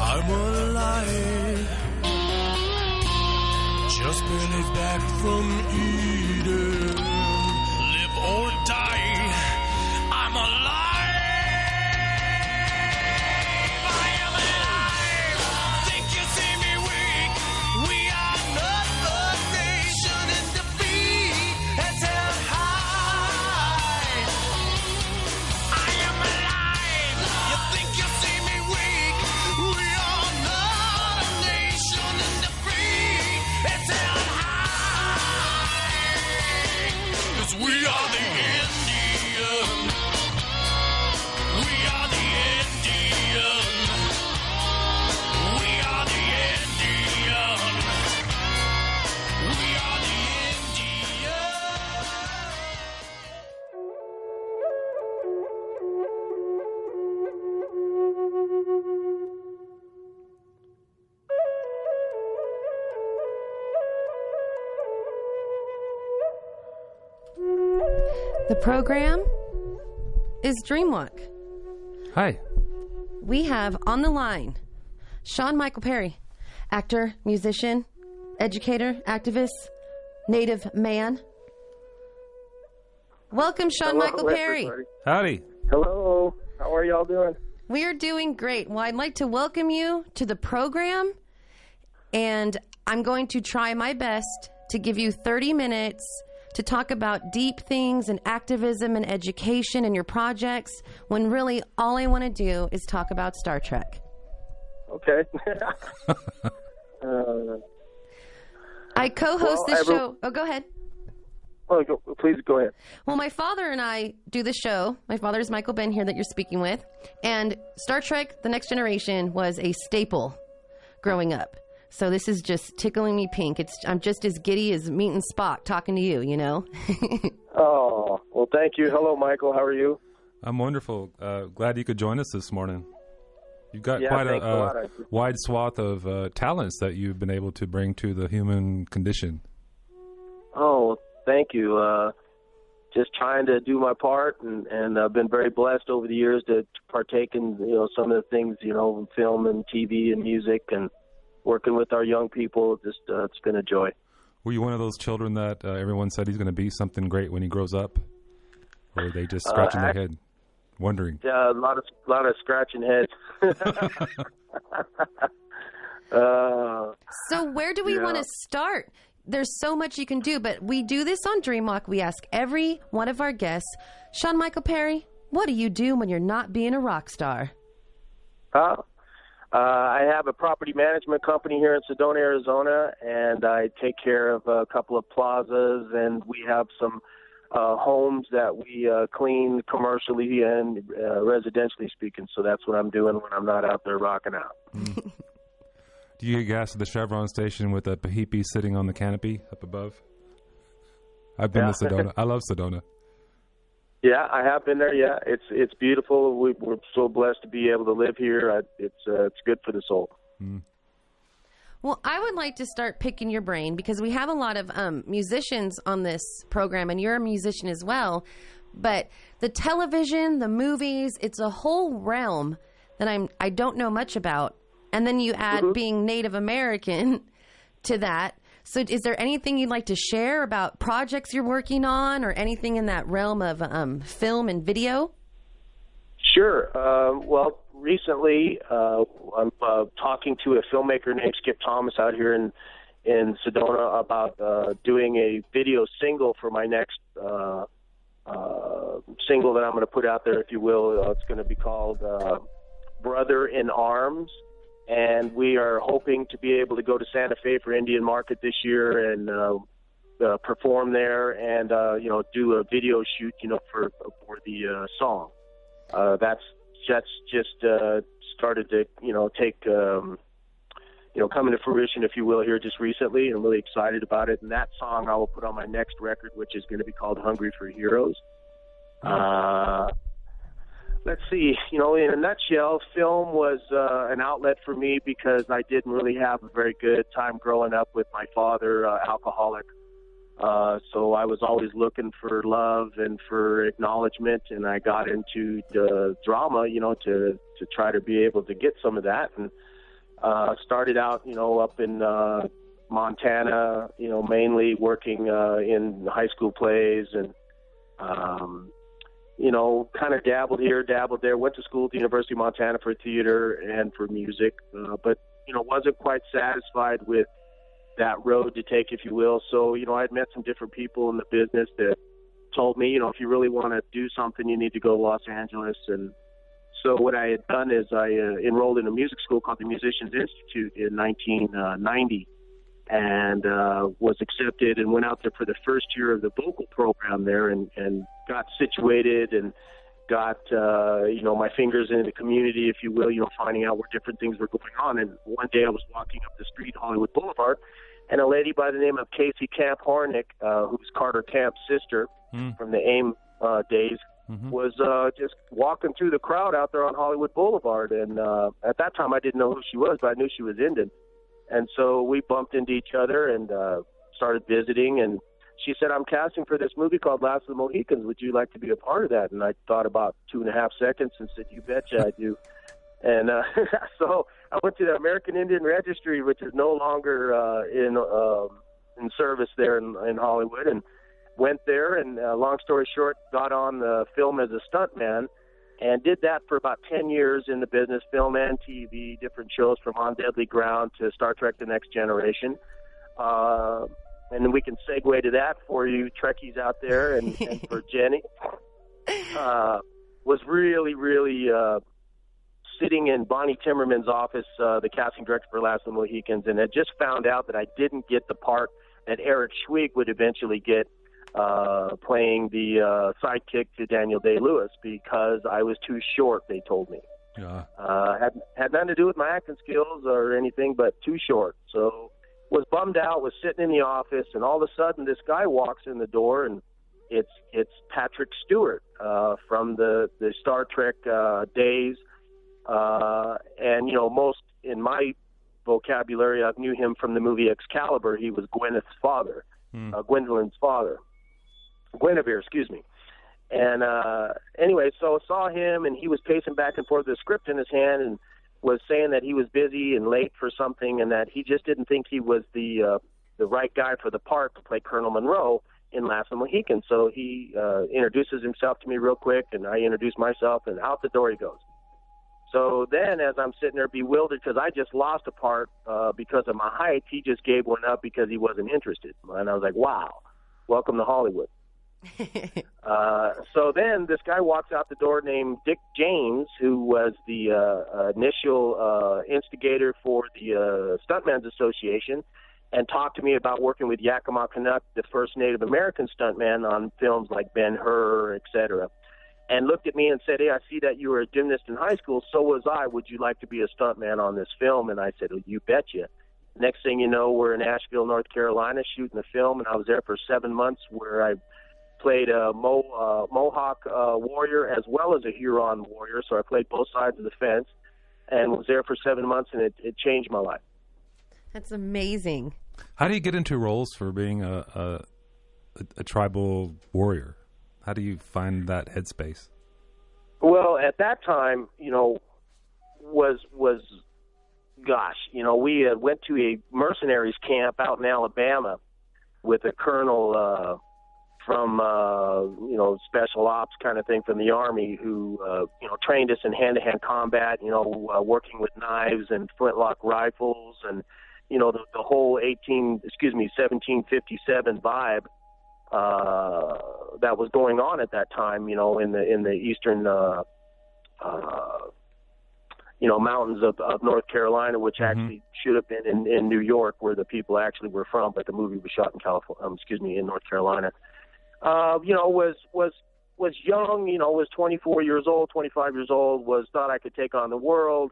I'm alive. Just barely back from Eden. Live or die. I'm alive. I am alive. Think you see me weak? We are not a nation in defeat. Heads held high. I am alive. You think you see me weak? We are not a nation in defeat. Heads held high. 'Cause we are the Indian. We are the Indian. We are the Indian. We are the The program is Dreamwalk. Hi. We have on the line Shawn Michael Perry, actor, musician, educator, activist, native man. Welcome, Shawn Michael Perry. Everybody. Howdy. Hello. How are y'all doing? We are doing great. Well, I'd like to welcome you to the program, and I'm going to try my best to give you 30 minutes to talk about deep things and activism and education and your projects, when really all I want to do is talk about Star Trek. Okay. I co-host this show. Oh, go ahead. Please go ahead. Well, my father and I do the show. My father is Michael Ben here that you're speaking with. And Star Trek: The Next Generation was a staple growing up. So this is just tickling me pink. I'm just as giddy as Meat and Spock talking to you, you know? Oh, well, thank you. Hello, Michael. How are you? I'm wonderful. Glad you could join us this morning. You've got Yeah, quite thanks a lot. a wide swath of talents that you've been able to bring to the human condition. Oh, thank you. Just trying to do my part, and I've been very blessed over the years to partake in, some of the things, film and TV and music, and working with our young people. Just it's been a joy. Were you one of those children that everyone said he's going to be something great when he grows up? Or are they just scratching their head, wondering? Yeah, a lot of scratching heads. So where do we want to start? there's so much you can do, but we do this on Dreamwalk. We ask every one of our guests, Shawn Michael Perry, what do you do when you're not being a rock star? I have a property management company here in Sedona, Arizona, and I take care of a couple of plazas, and we have some homes that we clean commercially and residentially speaking. So that's what I'm doing when I'm not out there rocking out. Do you get gas at the Chevron station with a Pahipi sitting on the canopy up above? I've been to Sedona. I love Sedona. Yeah, I have been there. Yeah, it's beautiful. We're so blessed to be able to live here. It's good for the soul. Mm. Well, I would like to start picking your brain because we have a lot of musicians on this program, and you're a musician as well. But the television, the movies, it's a whole realm that I don't know much about. And then you add being Native American to that. So is there anything you'd like to share about projects you're working on or anything in that realm of film and video? Sure. Well, recently I'm talking to a filmmaker named Skip Thomas out here in Sedona about doing a video single for my next single that I'm going to put out there, if you will. It's going to be called Brother in Arms. And we are hoping to be able to go to Santa Fe for Indian Market this year and perform there and, do a video shoot, for the song. That's just started to, take, coming to fruition, if you will, here just recently. I'm really excited about it. And that song I will put on my next record, which is going to be called Hungry for Heroes. Let's see, in a nutshell, film was an outlet for me because I didn't really have a very good time growing up with my father, alcoholic. So I was always looking for love and for acknowledgement, and I got into the drama, to try to be able to get some of that. And started out, up in Montana, mainly working in high school plays and kind of dabbled here, dabbled there, went to school at the University of Montana for theater and for music, but, wasn't quite satisfied with that road to take, if you will. So, I had met some different people in the business that told me, if you really want to do something, you need to go to Los Angeles. And so what I had done is I enrolled in a music school called the Musicians Institute in 1990. And was accepted and went out there for the first year of the vocal program there and got situated and got, my fingers into the community, if you will, finding out where different things were going on. And one day I was walking up the street, Hollywood Boulevard, and a lady by the name of Casey Camp Hornick, who's Carter Camp's sister from the AIM days, was just walking through the crowd out there on Hollywood Boulevard. And at that time I didn't know who she was, but I knew she was Indian. And so we bumped into each other and started visiting. And she said, I'm casting for this movie called Last of the Mohicans. Would you like to be a part of that? And I thought about 2.5 seconds and said, you betcha I do. And so I went to the American Indian Registry, which is no longer in service there in Hollywood, and went there. And long story short, got on the film as a stuntman. And did that for about 10 years in the business, film and TV, different shows from On Deadly Ground to Star Trek The Next Generation. And then we can segue to that for you Trekkies out there and for Jenny. Was really, really sitting in Bonnie Timmerman's office, the casting director for Last of the Mohicans, and had just found out that I didn't get the part that Eric Schweig would eventually get, playing the sidekick to Daniel Day-Lewis because I was too short, they told me. Yeah. Had nothing to do with my acting skills or anything, but too short. So was bummed out, was sitting in the office, and all of a sudden this guy walks in the door, and it's Patrick Stewart from the Star Trek days. And, most in my vocabulary, I knew him from the movie Excalibur. He was Gwyneth's father, Gwendolyn's father. Guinevere, excuse me. And anyway, so I saw him, and he was pacing back and forth with a script in his hand and was saying that he was busy and late for something and that he just didn't think he was the right guy for the part to play Colonel Monroe in Last of the Mohicans. So he introduces himself to me real quick, and I introduce myself, and out the door he goes. So then, as I'm sitting there bewildered because I just lost a part because of my height, he just gave one up because he wasn't interested. And I was like, wow, welcome to Hollywood. So then this guy walks out the door named Dick James, who was the initial instigator for the Stuntmen's Association, and talked to me about working with Yakima Canuck, the first Native American stuntman, on films like Ben-Hur, etc., and looked at me and said, hey, I see that you were a gymnast in high school. So was I. Would you like to be a stuntman on this film? And I said, well, you betcha. Next thing you know, we're in Asheville, North Carolina, shooting the film, and I was there for 7 months, where I played a Mohawk warrior as well as a Huron warrior. So I played both sides of the fence and was there for 7 months, and it changed my life. That's amazing. How do you get into roles for being a tribal warrior? How do you find that headspace? Well, at that time, we went to a mercenaries camp out in Alabama with a colonel from special ops kind of thing from the Army who trained us in hand-to-hand combat, working with knives and flintlock rifles and the whole 1757 vibe that was going on at that time, in the eastern mountains of North Carolina, which actually should have been in New York, where the people actually were from, but the movie was shot in in North Carolina. Was young, was 24 years old, 25 years old, thought I could take on the world.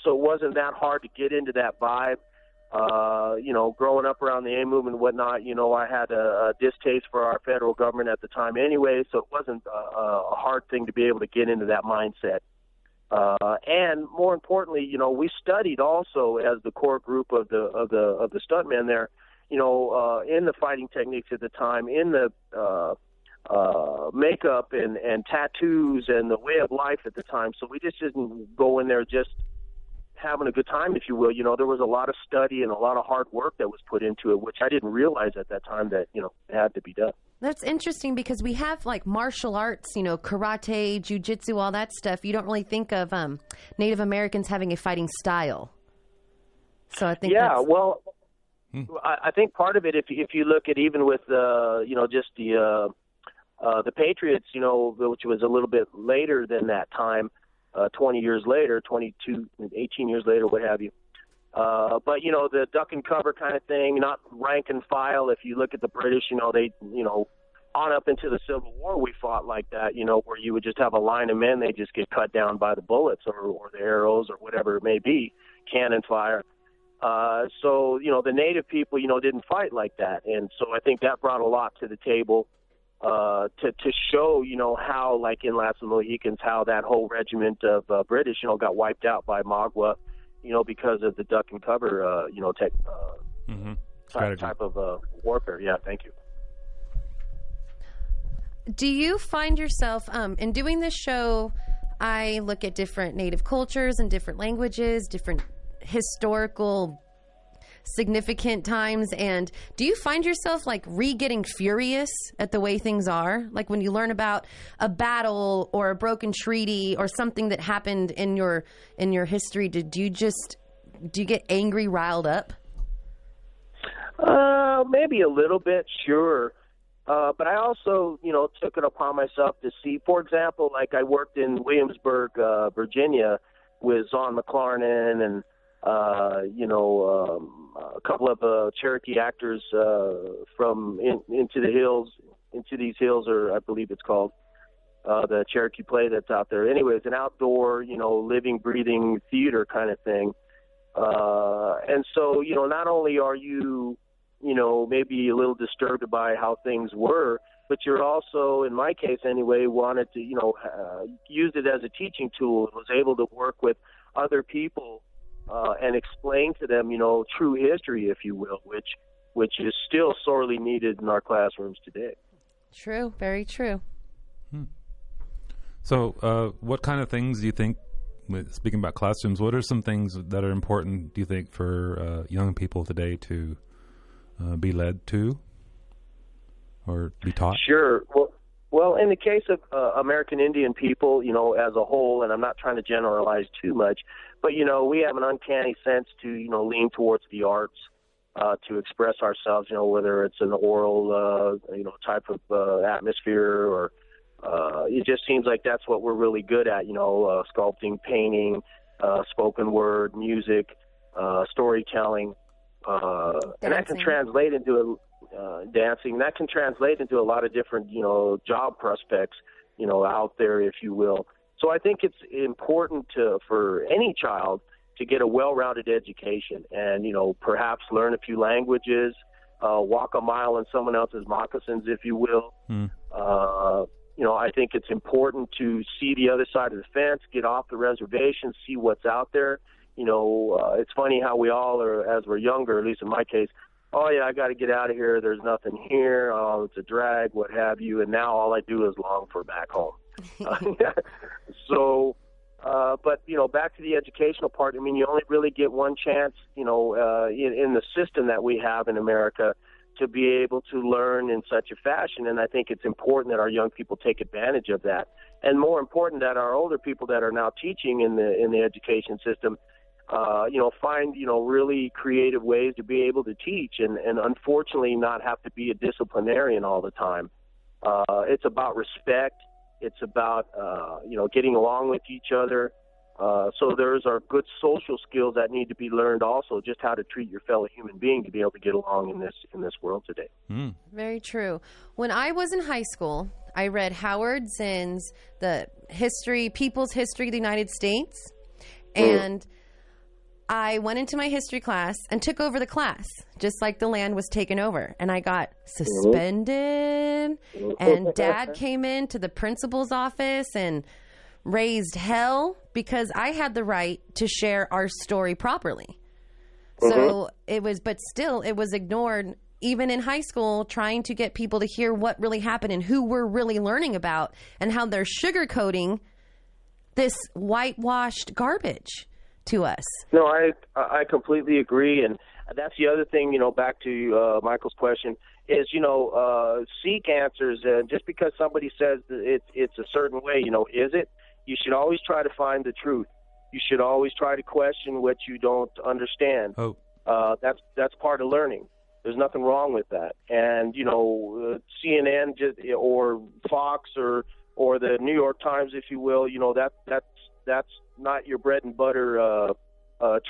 So it wasn't that hard to get into that vibe. Growing up around the A movement and whatnot, I had a distaste for our federal government at the time anyway, so it wasn't a hard thing to be able to get into that mindset. And more importantly, we studied also as the core group of the stuntmen there, in the fighting techniques at the time, in the makeup and tattoos and the way of life at the time. So we just didn't go in there just having a good time, if you will. There was a lot of study and a lot of hard work that was put into it, which I didn't realize at that time that, it had to be done. That's interesting because we have like martial arts, karate, jiu-jitsu, all that stuff. You don't really think of Native Americans having a fighting style. So I think I think part of it, if you look at even with, just the Patriots, which was a little bit later than that time, 20 years later, 22, 18 years later, what have you. But, the duck and cover kind of thing, not rank and file. If you look at the British, they, on up into the Civil War, we fought like that, where you would just have a line of men, they just get cut down by the bullets or the arrows or whatever it may be, cannon fire. So, the native people, didn't fight like that. And so I think that brought a lot to the table. To show, how, like in Last of the Mohicans, how that whole regiment of British, got wiped out by Magua, because of the duck and cover, type of warfare. Yeah, thank you. Do you find yourself, in doing this show, I look at different Native cultures and different languages, different historical significant times, and do you find yourself like getting furious at the way things are? Like when you learn about a battle or a broken treaty or something that happened in your history, do you get angry, riled up? Maybe a little bit, sure. But I also, took it upon myself to see, for example, like I worked in Williamsburg, Virginia with Zon McLarnon and a couple of Cherokee actors from Into These Hills, or I believe it's called, the Cherokee play that's out there. Anyway, it's an outdoor, living, breathing theater kind of thing. And so, not only are you, maybe a little disturbed by how things were, but you're also, in my case anyway, wanted to, use it as a teaching tool and was able to work with other people and explain to them, true history, if you will, which is still sorely needed in our classrooms today. True, very true. So what kind of things do you think, speaking about classrooms, what are some things that are important, do you think, for young people today to be led to or be taught? Sure. Well, in the case of American Indian people, as a whole, and I'm not trying to generalize too much, but, we have an uncanny sense to, lean towards the arts, to express ourselves, whether it's an oral, type of atmosphere or it just seems like that's what we're really good at, sculpting, painting, spoken word, music, storytelling, and that can translate into dancing. That can translate into a lot of different, job prospects, out there, if you will. So I think it's important for any child to get a well-rounded education and, perhaps learn a few languages, walk a mile in someone else's moccasins, if you will. I think it's important to see the other side of the fence, get off the reservation, see what's out there. It's funny how we all are, as we're younger, at least in my case, oh, yeah, I got to get out of here. There's nothing here. Oh, it's a drag, what have you. And now all I do is long for back home. So, but, back to the educational part, you only really get one chance, in the system that we have in America to be able to learn in such a fashion. And I think it's important that our young people take advantage of that. And more important that our older people that are now teaching in the education system, find, really creative ways to be able to teach and unfortunately not have to be a disciplinarian all the time. It's about respect. It's about, getting along with each other. So there's our good social skills that need to be learned also, just how to treat your fellow human being to be able to get along in this world today. Very true. When I was in high school, I read Howard Zinn's People's History of the United States, and I went into my history class and took over the class, just like the land was taken over. And I got suspended, and Dad came into the principal's office and raised hell because I had the right to share our story properly. So it was ignored even in high school, trying to get people to hear what really happened and who we're really learning about and how they're sugarcoating this whitewashed garbage to us. No, I completely agree. And that's the other thing, back to Michael's question is, seek answers. And just because somebody says that it's a certain way, is it? You should always try to find the truth. You should always try to question what you don't understand. That's part of learning. There's nothing wrong with that. And, CNN or Fox or the New York Times, if you will, that's not your bread and butter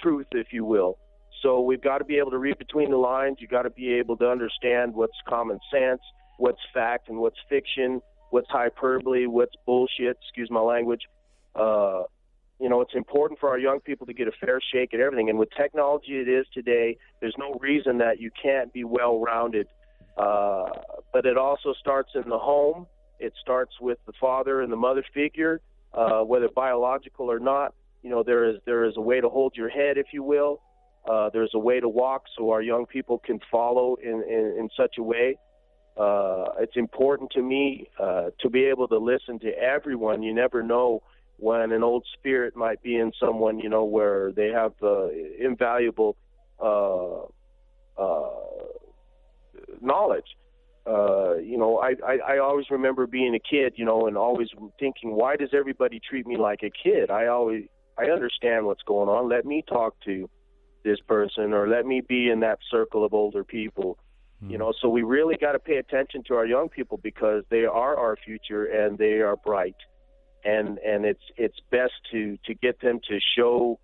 truth, if you will. So we've got to be able to read between the lines. You've got to be able to understand what's common sense, what's fact and what's fiction, what's hyperbole, what's bullshit, excuse my language. It's important for our young people to get a fair shake at everything. And with technology it is today, there's no reason that you can't be well-rounded. But it also starts in the home. It starts with the father and the mother figure, whether biological or not. There is a way to hold your head, if you will. There's a way to walk so our young people can follow in such a way. It's important to me to be able to listen to everyone. You never know when an old spirit might be in someone, where they have invaluable knowledge. I always remember being a kid, and always thinking, why does everybody treat me like a kid? I understand what's going on. Let me talk to this person, or let me be in that circle of older people. So we really got to pay attention to our young people because they are our future and they are bright. And it's best to get them to show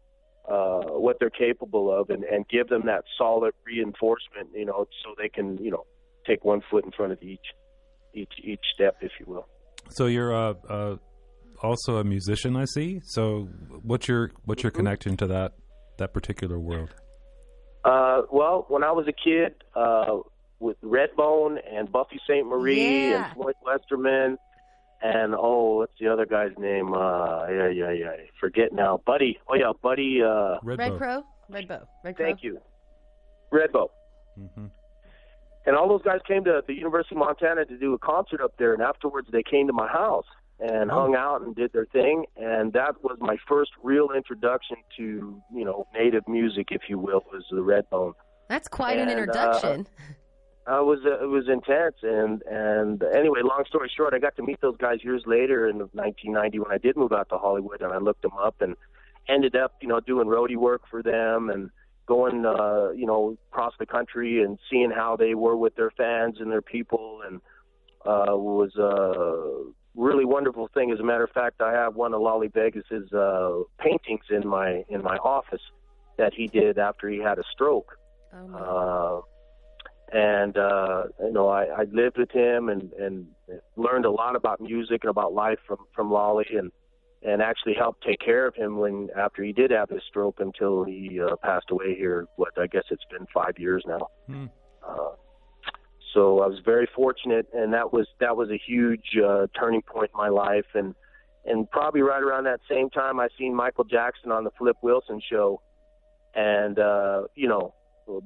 what they're capable of and give them that solid reinforcement, so they can, take one foot in front of each step, if you will. So you're also a musician, I see. So what's your connection to that particular world? Well, when I was a kid, with Redbone and Buffy St. Marie and Floyd Westerman and what's the other guy's name? Forget now. Buddy. Oh yeah, Buddy. Redbow. Thank you. Redbow. And all those guys came to the University of Montana to do a concert up there, and afterwards they came to my house and hung out and did their thing, and that was my first real introduction to, native music, if you will, was the Redbone. That's quite an introduction. It was intense, and anyway, long story short, I got to meet those guys years later in 1990 when I did move out to Hollywood, and I looked them up and ended up, doing roadie work for them and going, across the country and seeing how they were with their fans and their people, and was a really wonderful thing. As a matter of fact, I have one of Lolly Vegas's paintings in my office that he did after he had a stroke. I lived with him and learned a lot about music and about life from Lolly, and actually helped take care of him after he did have his stroke until he passed away here. I guess it's been 5 years now. So I was very fortunate, and that was a huge turning point in my life. And probably right around that same time, I seen Michael Jackson on the Flip Wilson show, and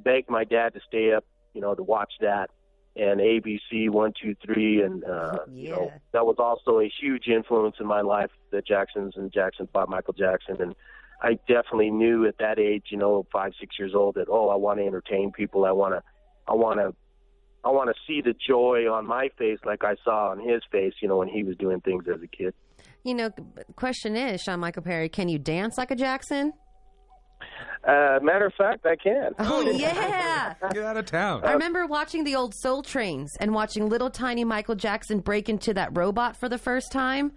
begged my dad to stay up, to watch that, and ABC 1, 2, 3, and that was also a huge influence in my life. The Jacksons and Jackson 5, Michael Jackson, and I definitely knew at that age, 5, 6 years old, that I want to entertain people. I want to see the joy on my face like I saw on his face, when he was doing things as a kid. The question is, Shawn Michael Perry, can you dance like a Jackson? Matter of fact, I can. Oh, yeah. Get out of town. I remember watching the old Soul Trains and watching little tiny Michael Jackson break into that robot for the first time.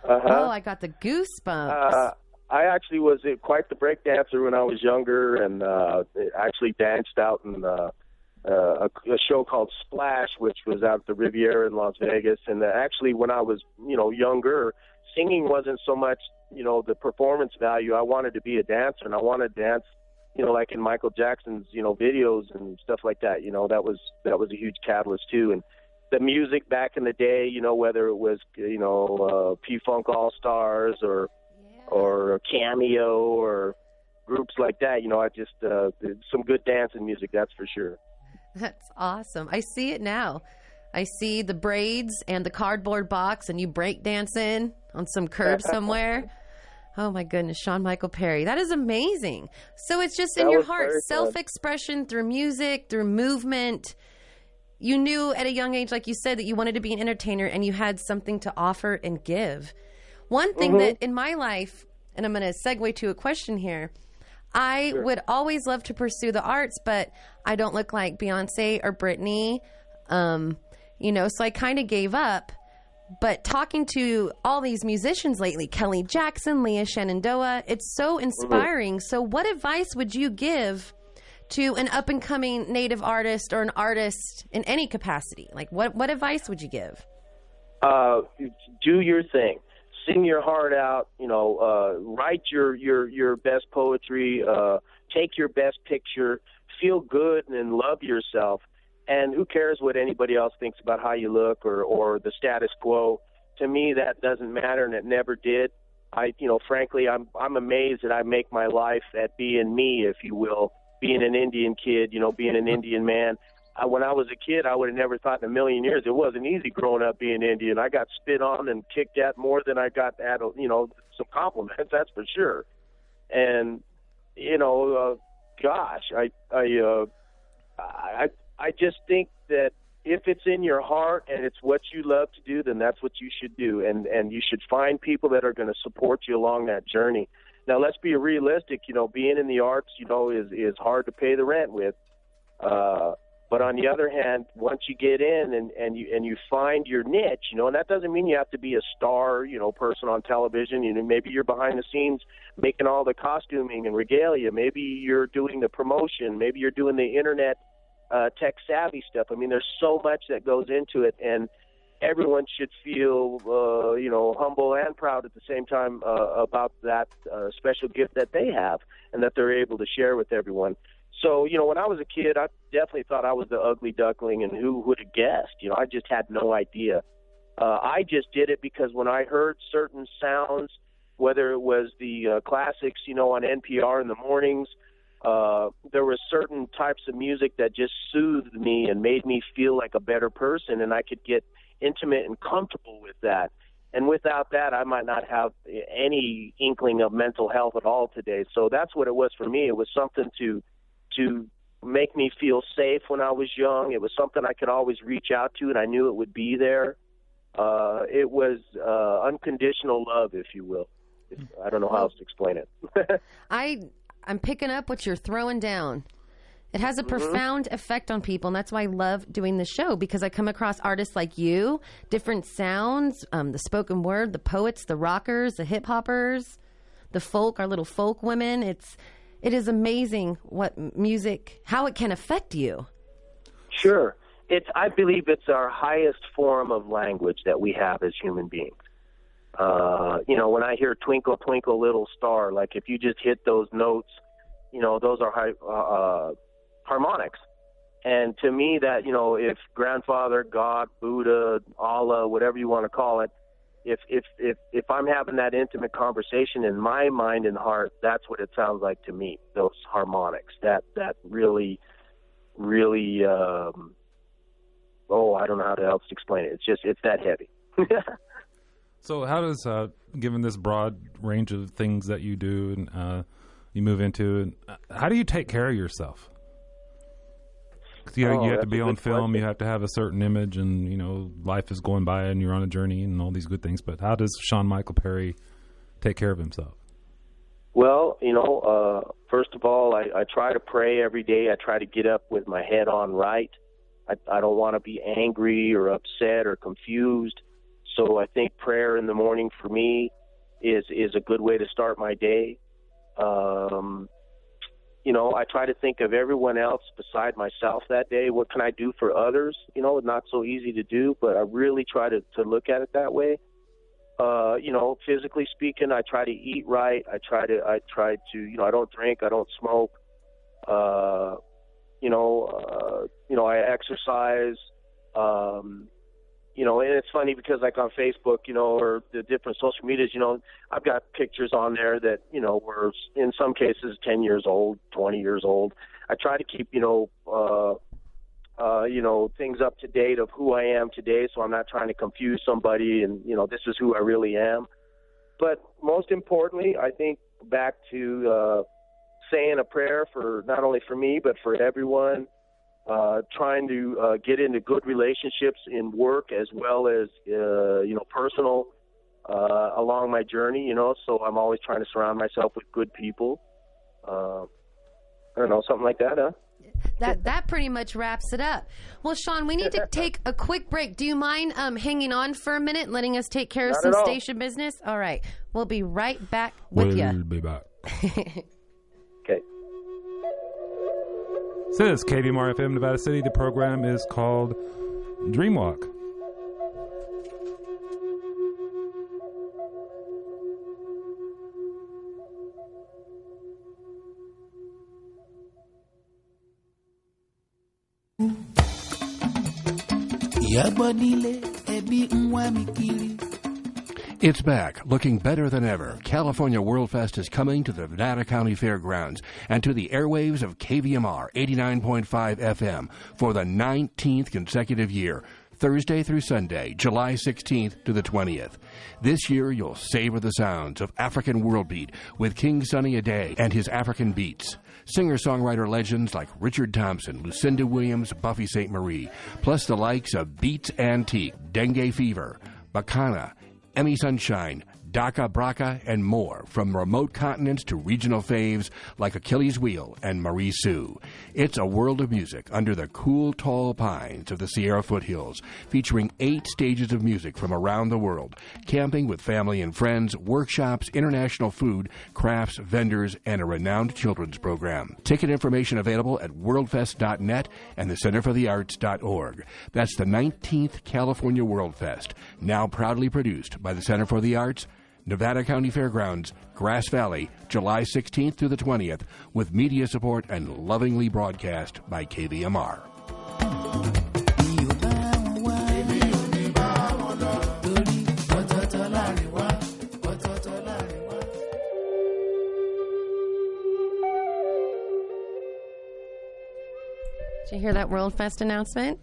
Oh, I got the goosebumps. I actually was quite the break dancer when I was younger, and actually danced out in a show called Splash, which was out at the Riviera in Las Vegas. And actually, when I was, younger, singing wasn't so much, the performance value. I wanted to be a dancer, and I wanted to dance, like in Michael Jackson's, videos and stuff like that. That was a huge catalyst too. And the music back in the day, whether it was, P-Funk All-Stars or Cameo or groups like that, I just some good dancing music, that's for sure. That's awesome. I see it now. I see the braids and the cardboard box, and you break dancing on some curb somewhere. Oh, my goodness, Shawn Michael Perry. That is amazing. So it's just in your heart, self-expression through music, through movement. You knew at a young age, like you said, that you wanted to be an entertainer, and you had something to offer and give. One thing that in my life, and I'm going to segue to a question here, I would always love to pursue the arts, but I don't look like Beyonce or Britney, so I kind of gave up. But talking to all these musicians lately, Kelly Jackson, Leah Shenandoah, it's so inspiring. So what advice would you give to an up-and-coming native artist or an artist in any capacity? Like, what advice would you give? Do your thing. Sing your heart out, write your best poetry, take your best picture, feel good and love yourself. And who cares what anybody else thinks about how you look or the status quo? To me, that doesn't matter, and it never did. Frankly, I'm amazed that I make my life at being me, if you will, being an Indian kid, being an Indian man. When I was a kid, I would have never thought in a million years it wasn't easy growing up being Indian. I got spit on and kicked at more than I got at, some compliments, that's for sure. And, I just think that if it's in your heart and it's what you love to do, then that's what you should do. And you should find people that are going to support you along that journey. Now, let's be realistic. Being in the arts, is hard to pay the rent with. But on the other hand, once you get in and you find your niche, and that doesn't mean you have to be a star, person on television. Maybe you're behind the scenes making all the costuming and regalia. Maybe you're doing the promotion. Maybe you're doing the internet tech savvy stuff. I mean, there's so much that goes into it, and everyone should feel, humble and proud at the same time about that special gift that they have and that they're able to share with everyone. So, when I was a kid, I definitely thought I was the ugly duckling, and who would have guessed? I just had no idea. I just did it because when I heard certain sounds, whether it was the classics, on NPR in the mornings, there were certain types of music that just soothed me and made me feel like a better person, and I could get intimate and comfortable with that. And without that, I might not have any inkling of mental health at all today. So that's what it was for me. It was something to make me feel safe when I was young. It was something I could always reach out to, and I knew it would be there. It was unconditional love, if you will. I don't know how else to explain it. I'm picking up what you're throwing down. It has a profound effect on people, and that's why I love doing the show, because I come across artists like you, different sounds, the spoken word, the poets, the rockers, the hip-hoppers, the folk, our little folk women. It is amazing what music, how it can affect you. Sure. I believe it's our highest form of language that we have as human beings. When I hear Twinkle, Twinkle, Little Star, like if you just hit those notes, those are harmonics. And to me that, if grandfather, God, Buddha, Allah, whatever you want to call it, if I'm having that intimate conversation in my mind and heart, that's what it sounds like to me, those harmonics, that really, really, I don't know how else to explain it. It's that heavy. So how does, given this broad range of things that you do and you move into, how do you take care of yourself? 'Cause you have to be on film, question. You have to have a certain image, and, life is going by and you're on a journey and all these good things. But how does Shawn Michael Perry take care of himself? Well, first of all, I try to pray every day. I try to get up with my head on right. I don't want to be angry or upset or confused. So I think prayer in the morning for me is a good way to start my day. I try to think of everyone else beside myself that day. What can I do for others? Not so easy to do, but I really try to look at it that way. Physically speaking, I try to eat right. I try to, I don't drink, I don't smoke. I exercise. And it's funny because like on Facebook, or the different social medias, I've got pictures on there that, were in some cases 10 years old, 20 years old. I try to keep, things up to date of who I am today, so I'm not trying to confuse somebody and, this is who I really am. But most importantly, I think back to saying a prayer for not only for me, but for everyone. Trying to get into good relationships in work as well as, personal along my journey, so I'm always trying to surround myself with good people. I don't know, something like that, huh? That pretty much wraps it up. Well, Shawn, we need to take a quick break. Do you mind hanging on for a minute and letting us take care of some station business? All right. We'll be right back with you. We'll be back. Okay. This is KVMR FM Nevada City. The program is called Dreamwalk. It's back, looking better than ever. California World Fest is coming to the Nevada County Fairgrounds and to the airwaves of KVMR 89.5 FM for the 19th consecutive year, Thursday through Sunday, July 16th to the 20th. This year, you'll savor the sounds of African World Beat with King Sunny Ade and his African Beats. Singer-songwriter legends like Richard Thompson, Lucinda Williams, Buffy St. Marie, plus the likes of Beats Antique, Dengue Fever, Bacana, Emmy Sunshine, Daka Braka, and more, from remote continents to regional faves like Achilles Wheel and Marie Sue. It's a world of music under the cool, tall pines of the Sierra foothills, featuring 8 stages of music from around the world, camping with family and friends, workshops, international food, crafts, vendors, and a renowned children's program. Ticket information available at worldfest.net and the centerforthearts.org. That's the 19th California World Fest, now proudly produced by the Center for the Arts, Nevada County Fairgrounds, Grass Valley, July 16th through the 20th, with media support and lovingly broadcast by KVMR. Did you hear that World Fest announcement?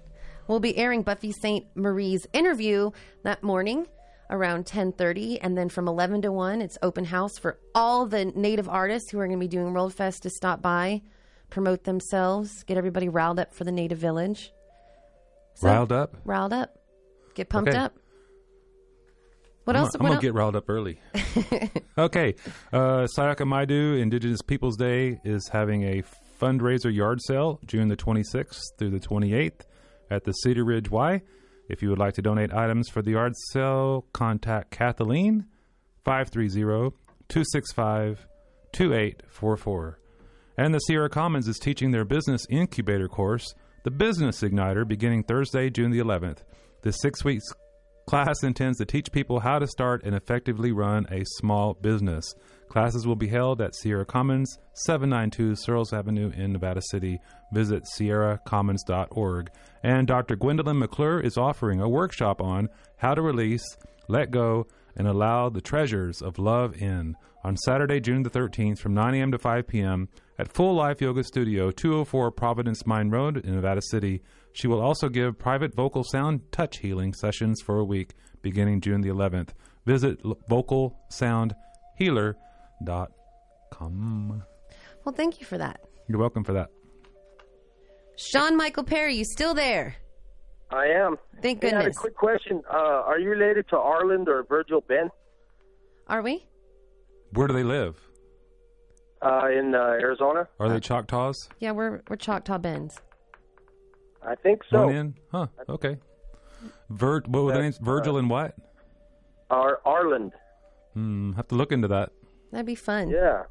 We'll be airing Buffy St. Marie's interview that morning around 10:30, and then from 11 to 1, it's open house for all the native artists who are going to be doing World Fest to stop by, promote themselves, get everybody riled up for the Native Village. So, Riled up? Riled up. Get pumped Okay. up. What else? I'm going to get riled up early. Okay. Sayaka Maidu Indigenous Peoples Day is having a fundraiser yard sale June the 26th through the 28th at the Cedar Ridge Y. If you would like to donate items for the yard sale, contact Kathleen 530-265-2844. And the Sierra Commons is teaching their business incubator course, the Business Igniter, beginning Thursday, June the 11th. This 6-week class intends to teach people how to start and effectively run a small business. Classes will be held at Sierra Commons, 792 Searles Avenue in Nevada City. Visit sierracommons.org. And Dr. Gwendolyn McClure is offering a workshop on how to release, let go, and allow the treasures of love in on Saturday, June the 13th from 9 a.m. to 5 p.m. at Full Life Yoga Studio, 204 Providence Mine Road in Nevada City. She will also give private vocal sound touch healing sessions for a week beginning June the 11th. Visit vocalsoundhealer.com. Well, thank you for that. You're welcome for that. Sean Michael Perry, you still there? I am. Thank Hey, I had a goodness. quick question. Are you related to Arland or Virgil Ben? Are we? Where do they live? In Arizona? Are they Choctaws? Yeah, we're Choctaw Bends. I think so. One in? Huh, okay. What were the names? Virgil and what? Arland. Have to look into that. That'd be fun. Yeah.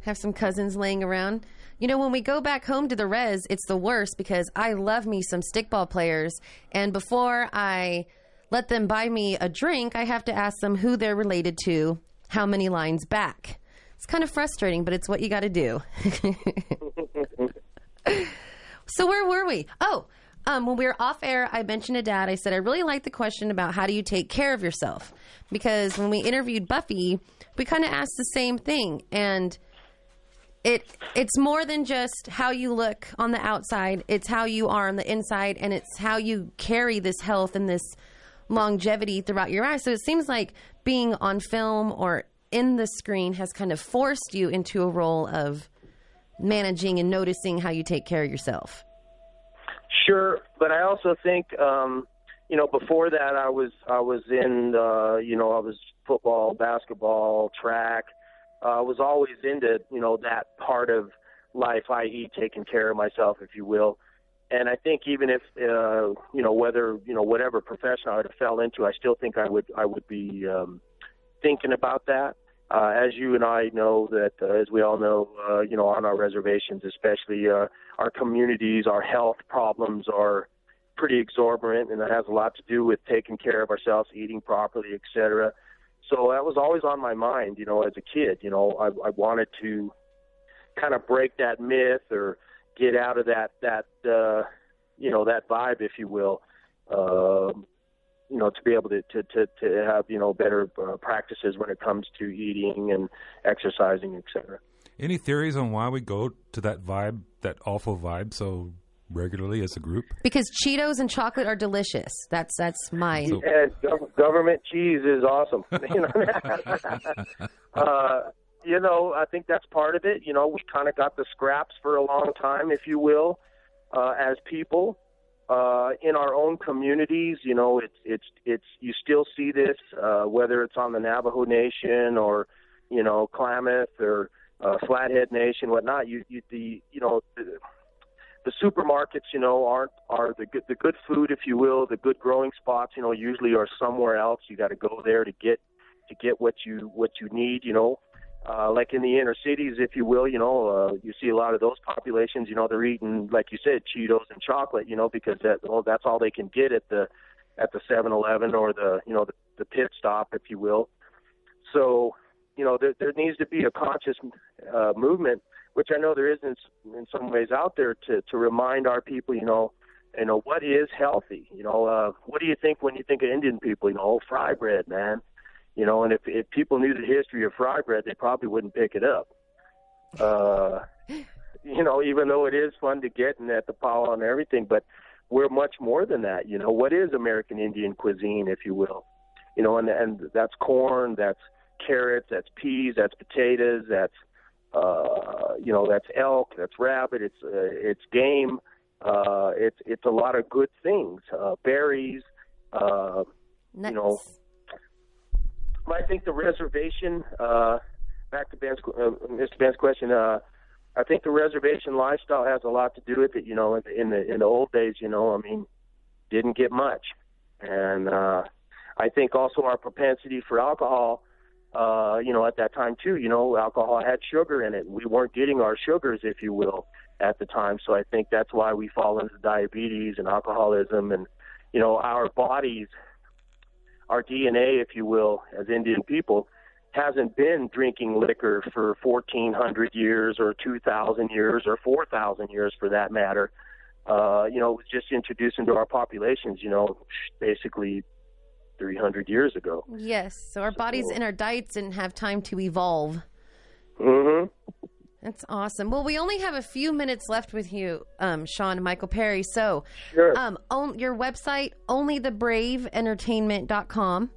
Have some cousins laying around. You know, when we go back home to the res, it's the worst because I love me some stickball players. And before I let them buy me a drink, I have to ask them who they're related to, how many lines back. It's kind of frustrating, but it's what you got to do. So where were we? Oh, when we were off air, I mentioned to Dad, I said, I really like the question about how do you take care of yourself? Because when we interviewed Buffy, we kind of asked the same thing. And it's more than just how you look on the outside. It's how you are on the inside, and it's how you carry this health and this longevity throughout your life. So it seems like being on film or in the screen has kind of forced you into a role of managing and noticing how you take care of yourself. Sure, but I also think, before that I was in, I was football, basketball, track. I was always into, that part of life, i.e. taking care of myself, if you will. And I think even if, whatever profession I would have fell into, I still think I would be thinking about that. As you and I know that, as we all know, on our reservations, especially our communities, our health problems are pretty exorbitant, and that has a lot to do with taking care of ourselves, eating properly, etc. So that was always on my mind, as a kid. I wanted to kind of break that myth or get out of that vibe, if you will. To be able to have, better practices when it comes to eating and exercising, etc. Any theories on why we go to that vibe, that awful vibe, so regularly as a group? Because Cheetos and chocolate are delicious. That's my... Yeah, government cheese is awesome. I think that's part of it. We kind of got the scraps for a long time, if you will, as people. In our own communities, it's you still see this, whether it's on the Navajo Nation or, Klamath or Flathead Nation, whatnot. The supermarkets, are the good food, if you will, the good growing spots, usually are somewhere else. You got to go there to get what you need, like in the inner cities, if you will, you see a lot of those populations, they're eating, like you said, Cheetos and chocolate, because that's all they can get at the 7-Eleven or the pit stop, if you will. So, there needs to be a conscious movement, which I know there is in some ways out there to remind our people, what is healthy. What do you think when you think of Indian people? Fry bread, man. And if people knew the history of fry bread, they probably wouldn't pick it up. Even though it is fun to get and at the powwow and everything, but we're much more than that. What is American Indian cuisine, if you will? And that's corn, that's carrots, that's peas, that's potatoes, that's That's elk, that's rabbit, it's game, it's a lot of good things, berries, Nuts. I think the reservation, back to Mr. Ben's question, I think the reservation lifestyle has a lot to do with it. In the old days, didn't get much, and I think also our propensity for alcohol. At that time too, alcohol had sugar in it. We weren't getting our sugars, if you will, at the time. So I think that's why we fall into diabetes and alcoholism, and our bodies, our DNA, if you will, as Indian people, hasn't been drinking liquor for 1,400 years or 2,000 years or 4,000 years for that matter. It was just introduced into our populations, basically 300 years ago. Yes. So our bodies and our diets didn't have time to evolve. Mm-hmm. That's awesome. Well, we only have a few minutes left with you, Shawn and Michael Perry. So Sure. On your website, onlythebrave.entertainment.com,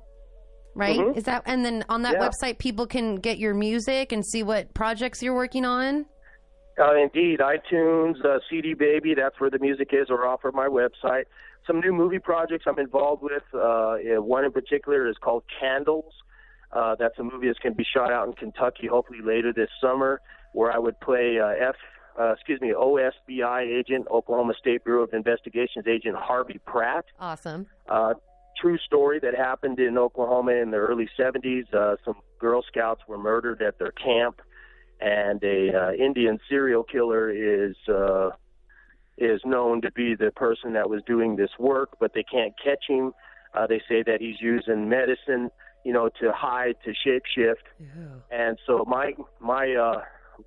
right? Mhm. Is that, and then on that Yeah. website, people can get your music and see what projects you're working on? Indeed, iTunes, CD Baby, that's where the music is, or off of my website. Some new movie projects I'm involved with. One in particular is called Candles. That's a movie that's going to be shot out in Kentucky, hopefully later this summer, where I would play OSBI agent, Oklahoma State Bureau of Investigations agent Harvey Pratt. Awesome. True story that happened in Oklahoma in the early 70s. Some Girl Scouts were murdered at their camp, and a Indian serial killer is known to be the person that was doing this work, but they can't catch him. They say that he's using medicine, to hide, to shapeshift. Ew. And so my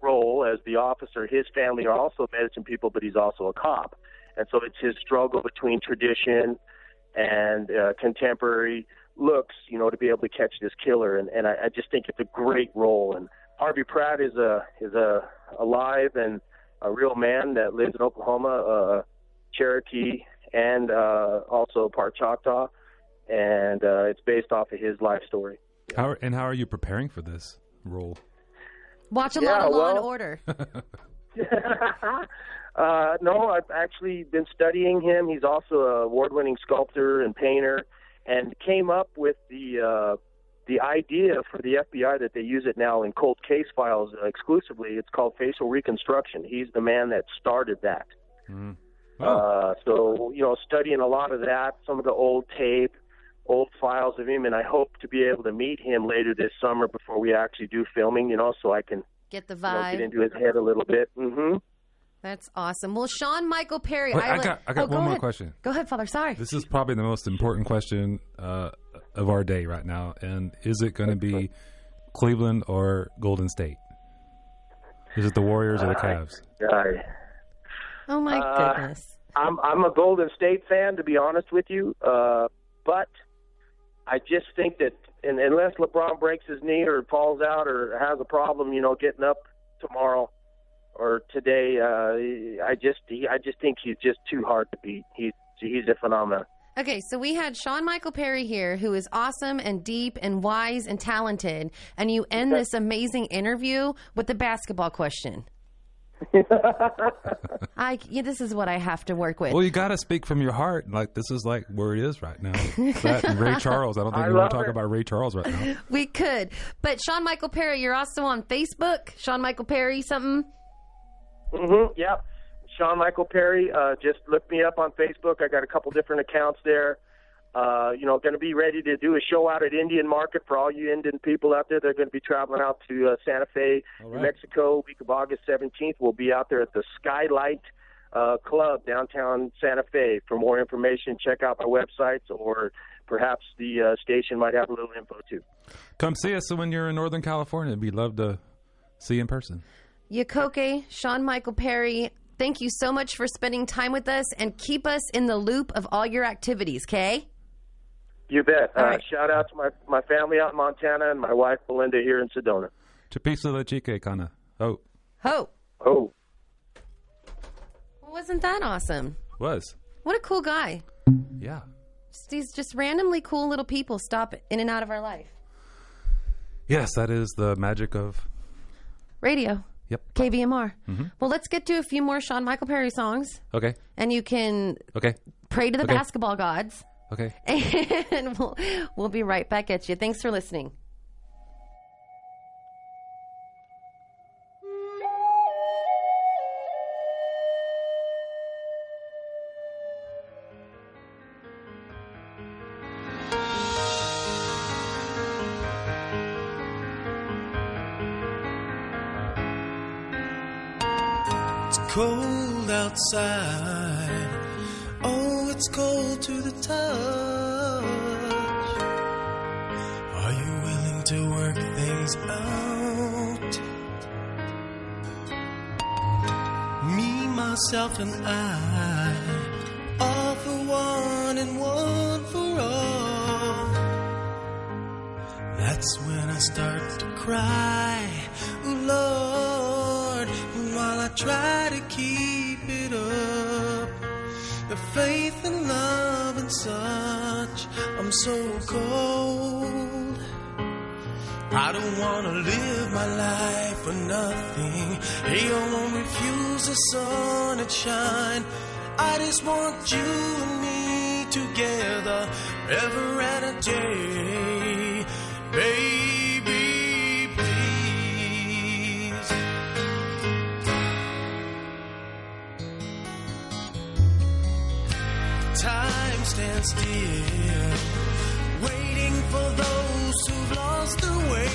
role as the officer, his family are also medicine people, but he's also a cop. And so it's his struggle between tradition and contemporary looks, to be able to catch this killer. And I just think it's a great role. And Harvey Pratt is alive and a real man that lives in Oklahoma, Cherokee, and also part Choctaw. And it's based off of his life story. How are you preparing for this role? Watch a lot of Law and Order. No, I've actually been studying him. He's also an award-winning sculptor and painter, and came up with the idea for the FBI that they use it now in cold case files exclusively. It's called facial reconstruction. He's the man that started that. Mm. Oh. So, studying a lot of that, some of the old tape, old files of him, and I hope to be able to meet him later this summer before we actually do filming, so I can get the vibe, get into his head a little bit. Mm-hmm. That's awesome. Well, Shawn Michael Perry. Wait, I got one more question. Go ahead, Father. Sorry. This is probably the most important question of our day right now. And is it going to be Cleveland or Golden State? Is it the Warriors or the Cavs? Oh my goodness. I'm a Golden State fan, to be honest with you, but I just think that unless LeBron breaks his knee or falls out or has a problem, getting up tomorrow or today, I just think he's just too hard to beat. He's a phenomenon. Okay, so we had Shawn Michael Perry here, who is awesome and deep and wise and talented, and you end this amazing interview with the basketball question. This is what I have to work with. Well, you got to speak from your heart. Like, this is like where it is right now. That and Ray Charles. I don't think we want to talk about Ray Charles right now. We could. But Shawn Michael Perry, you're also on Facebook. Shawn Michael Perry something? Mm-hmm. Yep. Shawn Michael Perry. Just look me up on Facebook. I got a couple different accounts there. Going to be ready to do a show out at Indian Market for all you Indian people out there. They're going to be traveling out to Santa Fe, New Mexico, week of August 17th. We'll be out there at the Skylight Club, downtown Santa Fe. For more information, check out my websites, or perhaps the station might have a little info too. Come see us when you're in Northern California. We'd love to see you in person. Yakoke, Shawn Michael Perry, thank you so much for spending time with us, and keep us in the loop of all your activities, okay? You bet. Right. Shout out to my family out in Montana and my wife, Belinda, here in Sedona. Chapisa la chica, Kana. Oh. Ho. Oh. Well, wasn't that awesome? Was. What a cool guy. Yeah. These just randomly cool little people stop in and out of our life. Yes, that is the magic of Radio. Yep. KVMR. Well, let's get to a few more Shawn Michael Perry songs. Okay. And you can pray to the basketball gods. Okay. And we'll be right back at you. Thanks for listening. Cold outside, oh, it's cold to the touch. Are you willing to work things out? Me, myself, and I, all for one and one for all. That's when I start to cry, ooh, Lord, while I try to keep it up. The faith and love and such, I'm so cold. I don't wanna live my life for nothing. Hey, I won't refuse the sun and shine. I just want you and me together, ever and a day, baby, please. Time stands still, waiting for those who've lost their way.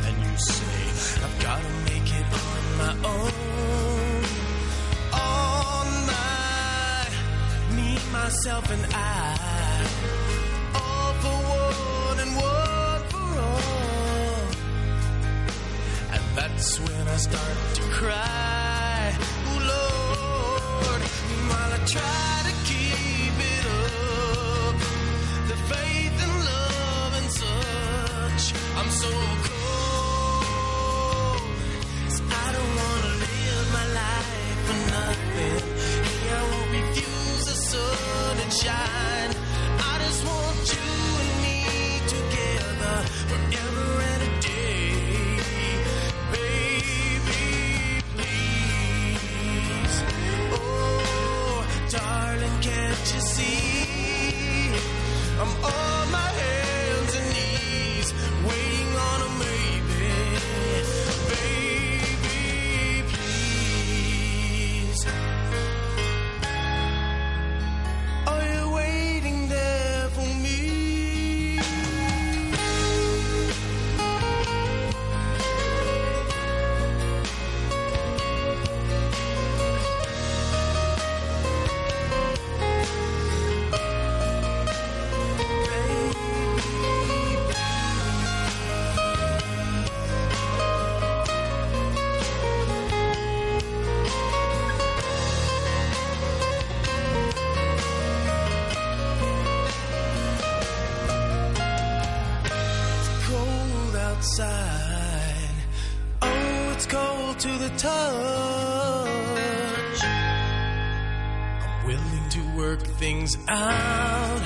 And you say, I've gotta make it on my own. On my, me, myself, and I, all for one and one for all. And that's when I start to cry, ooh, Lord, while I try to keep it up, the faith and love and such, I'm so cold, 'cause I don't wanna live my life for nothing. Hey, I won't refuse the sun and shine. I just want you and me together forever and a day, baby, please. Oh, darling, can't you see? I'm on my hands and knees, waiting on a maybe, baby, please. Are you waiting there for me? Cold outside, oh, it's cold to the touch. I'm willing to work things out,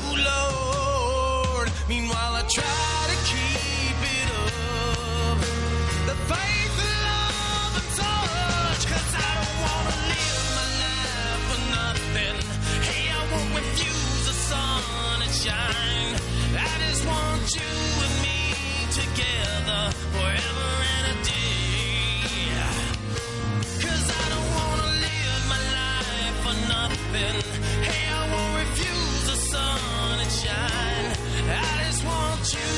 ooh, Lord. Meanwhile, I try to keep it up, the faith and love and touch, 'cause I don't wanna live my life for nothing. Hey, I won't refuse the sun and shine. I just want you and me together forever and a day, 'cause I don't wanna live my life for nothing. Hey, I won't refuse the sun and shine. I just want you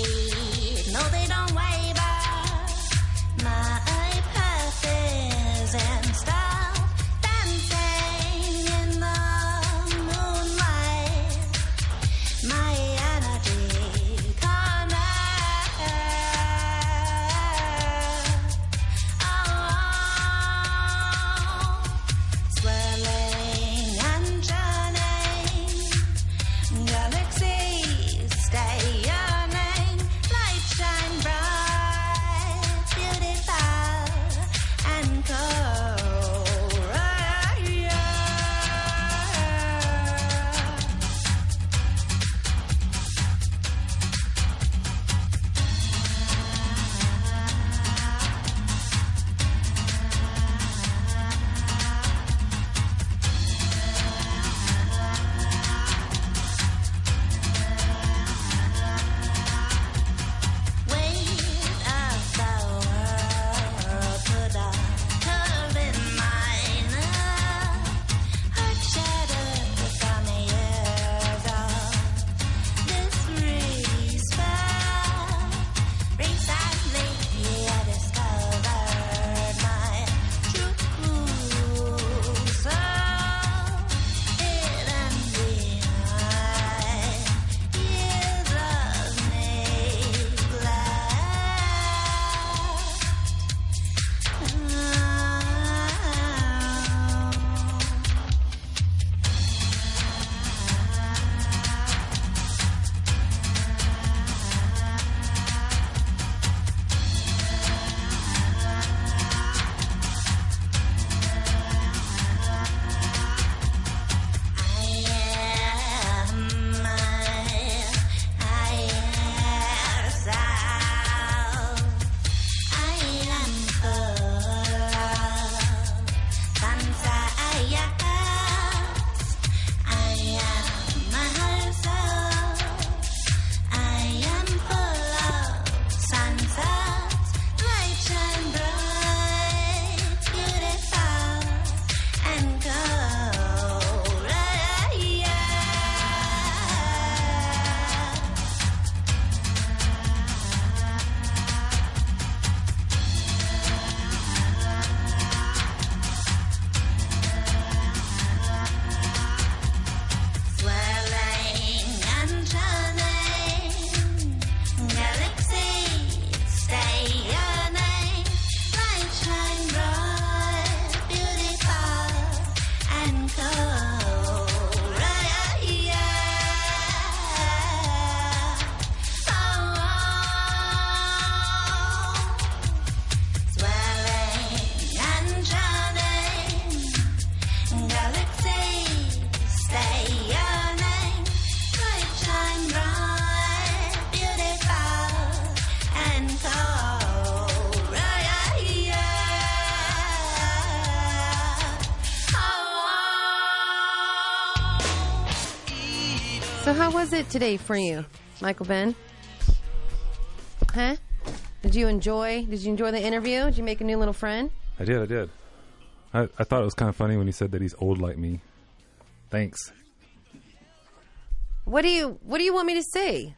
feet. No, they don't waver. My purpose and stuff dancing in the moonlight. My energy corner. Swirling and churning, galaxies stay yearning, light shine bright, beautiful and cold. Weight of the world put a curve in mine. Heart shattered from the years of disrespect. Recently I discovered my true soul, hidden behind years of swirling and churning, galaxies stay yearning, light shine bright, beautiful and cold. Swirling and churning, galaxies stay yearning, light shine bright, beautiful and cold. So how was it today for you, Michael Ben? Huh? Did you enjoy the interview? Did you make a new little friend? I did. I thought it was kind of funny when he said that he's old like me. Thanks. What do you want me to say?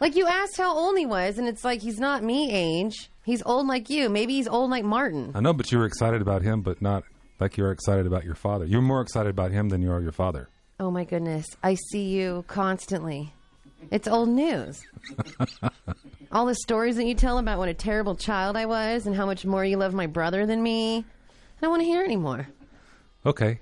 Like, you asked how old he was, and it's like, he's not me age. He's old like you. Maybe he's old like Martin. I know, but you were excited about him, but not like you were excited about your father. You're more excited about him than you are your father. Oh my goodness. I see you constantly. It's old news. All the stories that you tell about what a terrible child I was and how much more you love my brother than me. I don't want to hear anymore. Okay.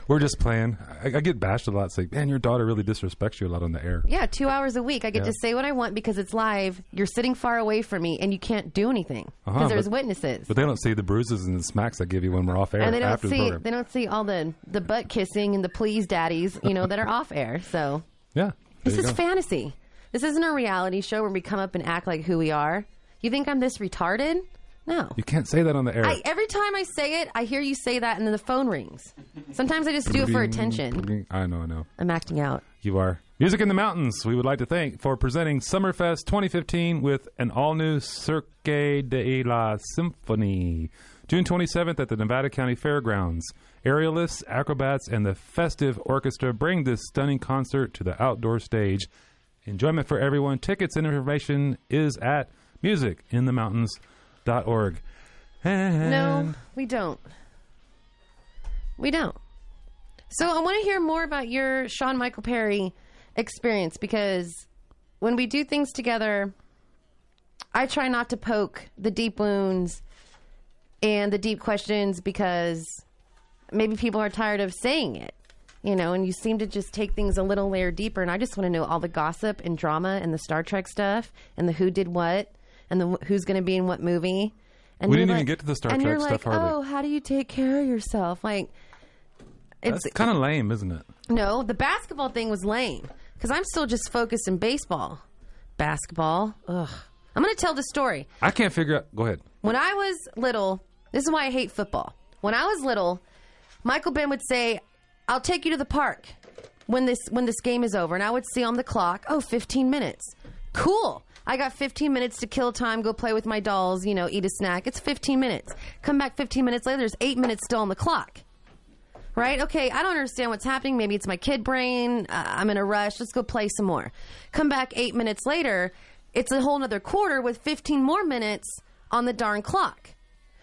We're just playing. I get bashed a lot. It's like, man, your daughter really disrespects you a lot on the air. Yeah, 2 hours a week. I get to say what I want because it's live. You're sitting far away from me, and you can't do anything because there's witnesses. But they don't see the bruises and the smacks I give you when we're off air. And they don't after the see program. they don't see all the butt kissing and the please daddies, that are off air. So yeah, this is fantasy. This isn't a reality show where we come up and act like who we are. You think I'm this retarded? No. You can't say that on the air. Every time I say it, I hear you say that, and then the phone rings. Sometimes I just do it for attention. I know. I'm acting out. You are. Music in the Mountains, we would like to thank for presenting Summerfest 2015 with an all-new Cirque de la Symphonie. June 27th at the Nevada County Fairgrounds. Aerialists, acrobats, and the festive orchestra bring this stunning concert to the outdoor stage. Enjoyment for everyone. Tickets and information is at musicinthemountains.org. No, we don't. We don't. So I want to hear more about your Shawn Michael Perry experience, because when we do things together, I try not to poke the deep wounds and the deep questions, because maybe people are tired of saying it, you know, and you seem to just take things a little layer deeper. And I just want to know all the gossip and drama and the Star Trek stuff and the who did what and the who's going to be in what movie. And We you're didn't even get to the Star and Trek you're stuff like, hardly. oh, how do you take care of yourself? Like, it's That's kind of lame, isn't it? no, the basketball thing was lame because I'm still just focused in baseball. Basketball, ugh. I'm going to tell the story. I can't figure out. Go ahead. When I was little, this is why I hate football. When I was little, Michael Ben would say, I'll take you to the park when this game is over. And I would see on the clock, 15 minutes. Cool. I got 15 minutes to kill time, go play with my dolls, you know, eat a snack. It's 15 minutes. Come back 15 minutes later, there's 8 minutes still on the clock. Right? Okay, I don't understand what's happening. Maybe it's my kid brain. I'm in a rush. Let's go play some more. Come back 8 minutes later, it's a whole nother quarter with 15 more minutes on the darn clock.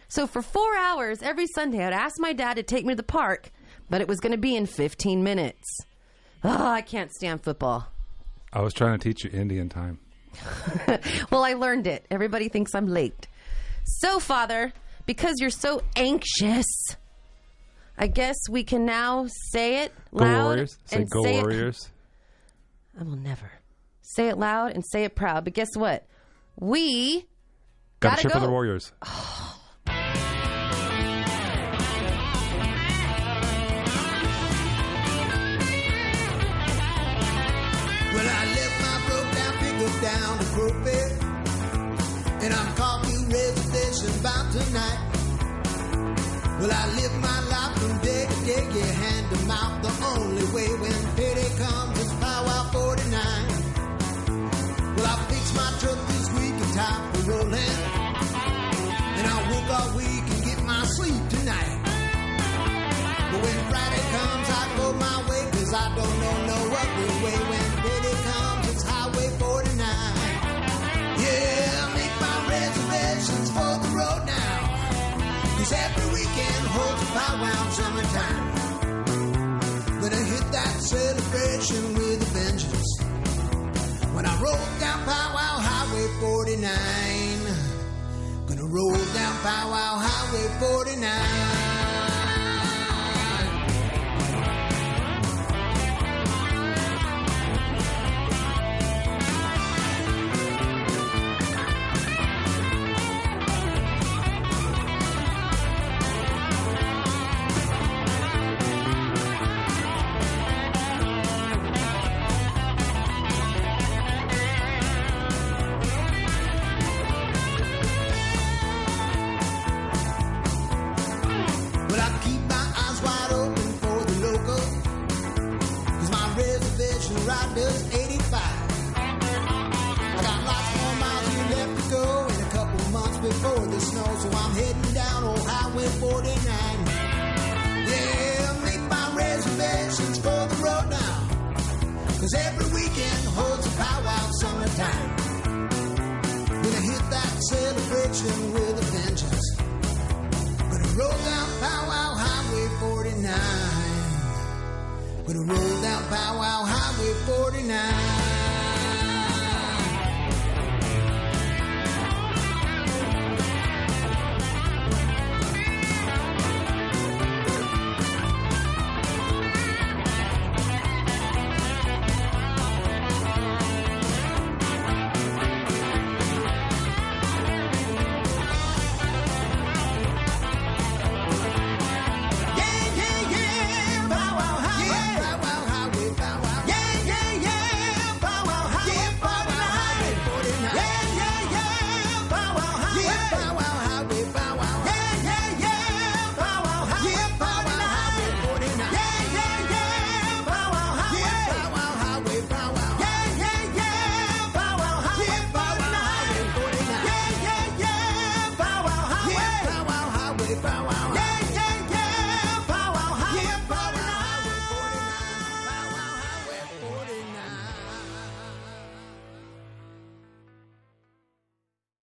So for 4 hours every Sunday, I'd ask my dad to take me to the park, but it was going to be in 15 minutes. Oh, I can't stand football. I was trying to teach you Indian time. Well, I learned it. Everybody thinks I'm late. So, Father, because you're so anxious, I guess we can now say it Go loud. Warriors. Say and Go say Warriors. I will never. Say it loud and say it proud. But guess what? We Got gotta to cheer go. for the Warriors. Well, I left my broke down pickup down to Crowbed, and I'm coffee reservation about tonight. Well, I live my life from day to day, yeah, hand to mouth. The only way when payday comes is powwow 49. Well, I fixed my truck this week and time for rolling, and I work all week and get my sleep tonight. But when Friday comes, I go my way, 'cause I don't know no other way. When payday comes, it's Highway 49. Yeah, make my reservations for the road now, 'cause every weekend holds a powwow summertime. Gonna hit that celebration with a vengeance when I roll down Powwow Highway 49. Gonna roll down Powwow Highway 49. Well, I keep my eyes wide open for the local, 'cause my reservation ride does 85. I got lots more miles here left to go and a couple months before the snow, so I'm heading down old Highway 49. Yeah, make my reservations for the road now, 'cause every weekend holds a powwow summertime. Gonna hit that celebration with a vengeance. Gonna roll down Powwow Highway 49. Gonna roll down Powwow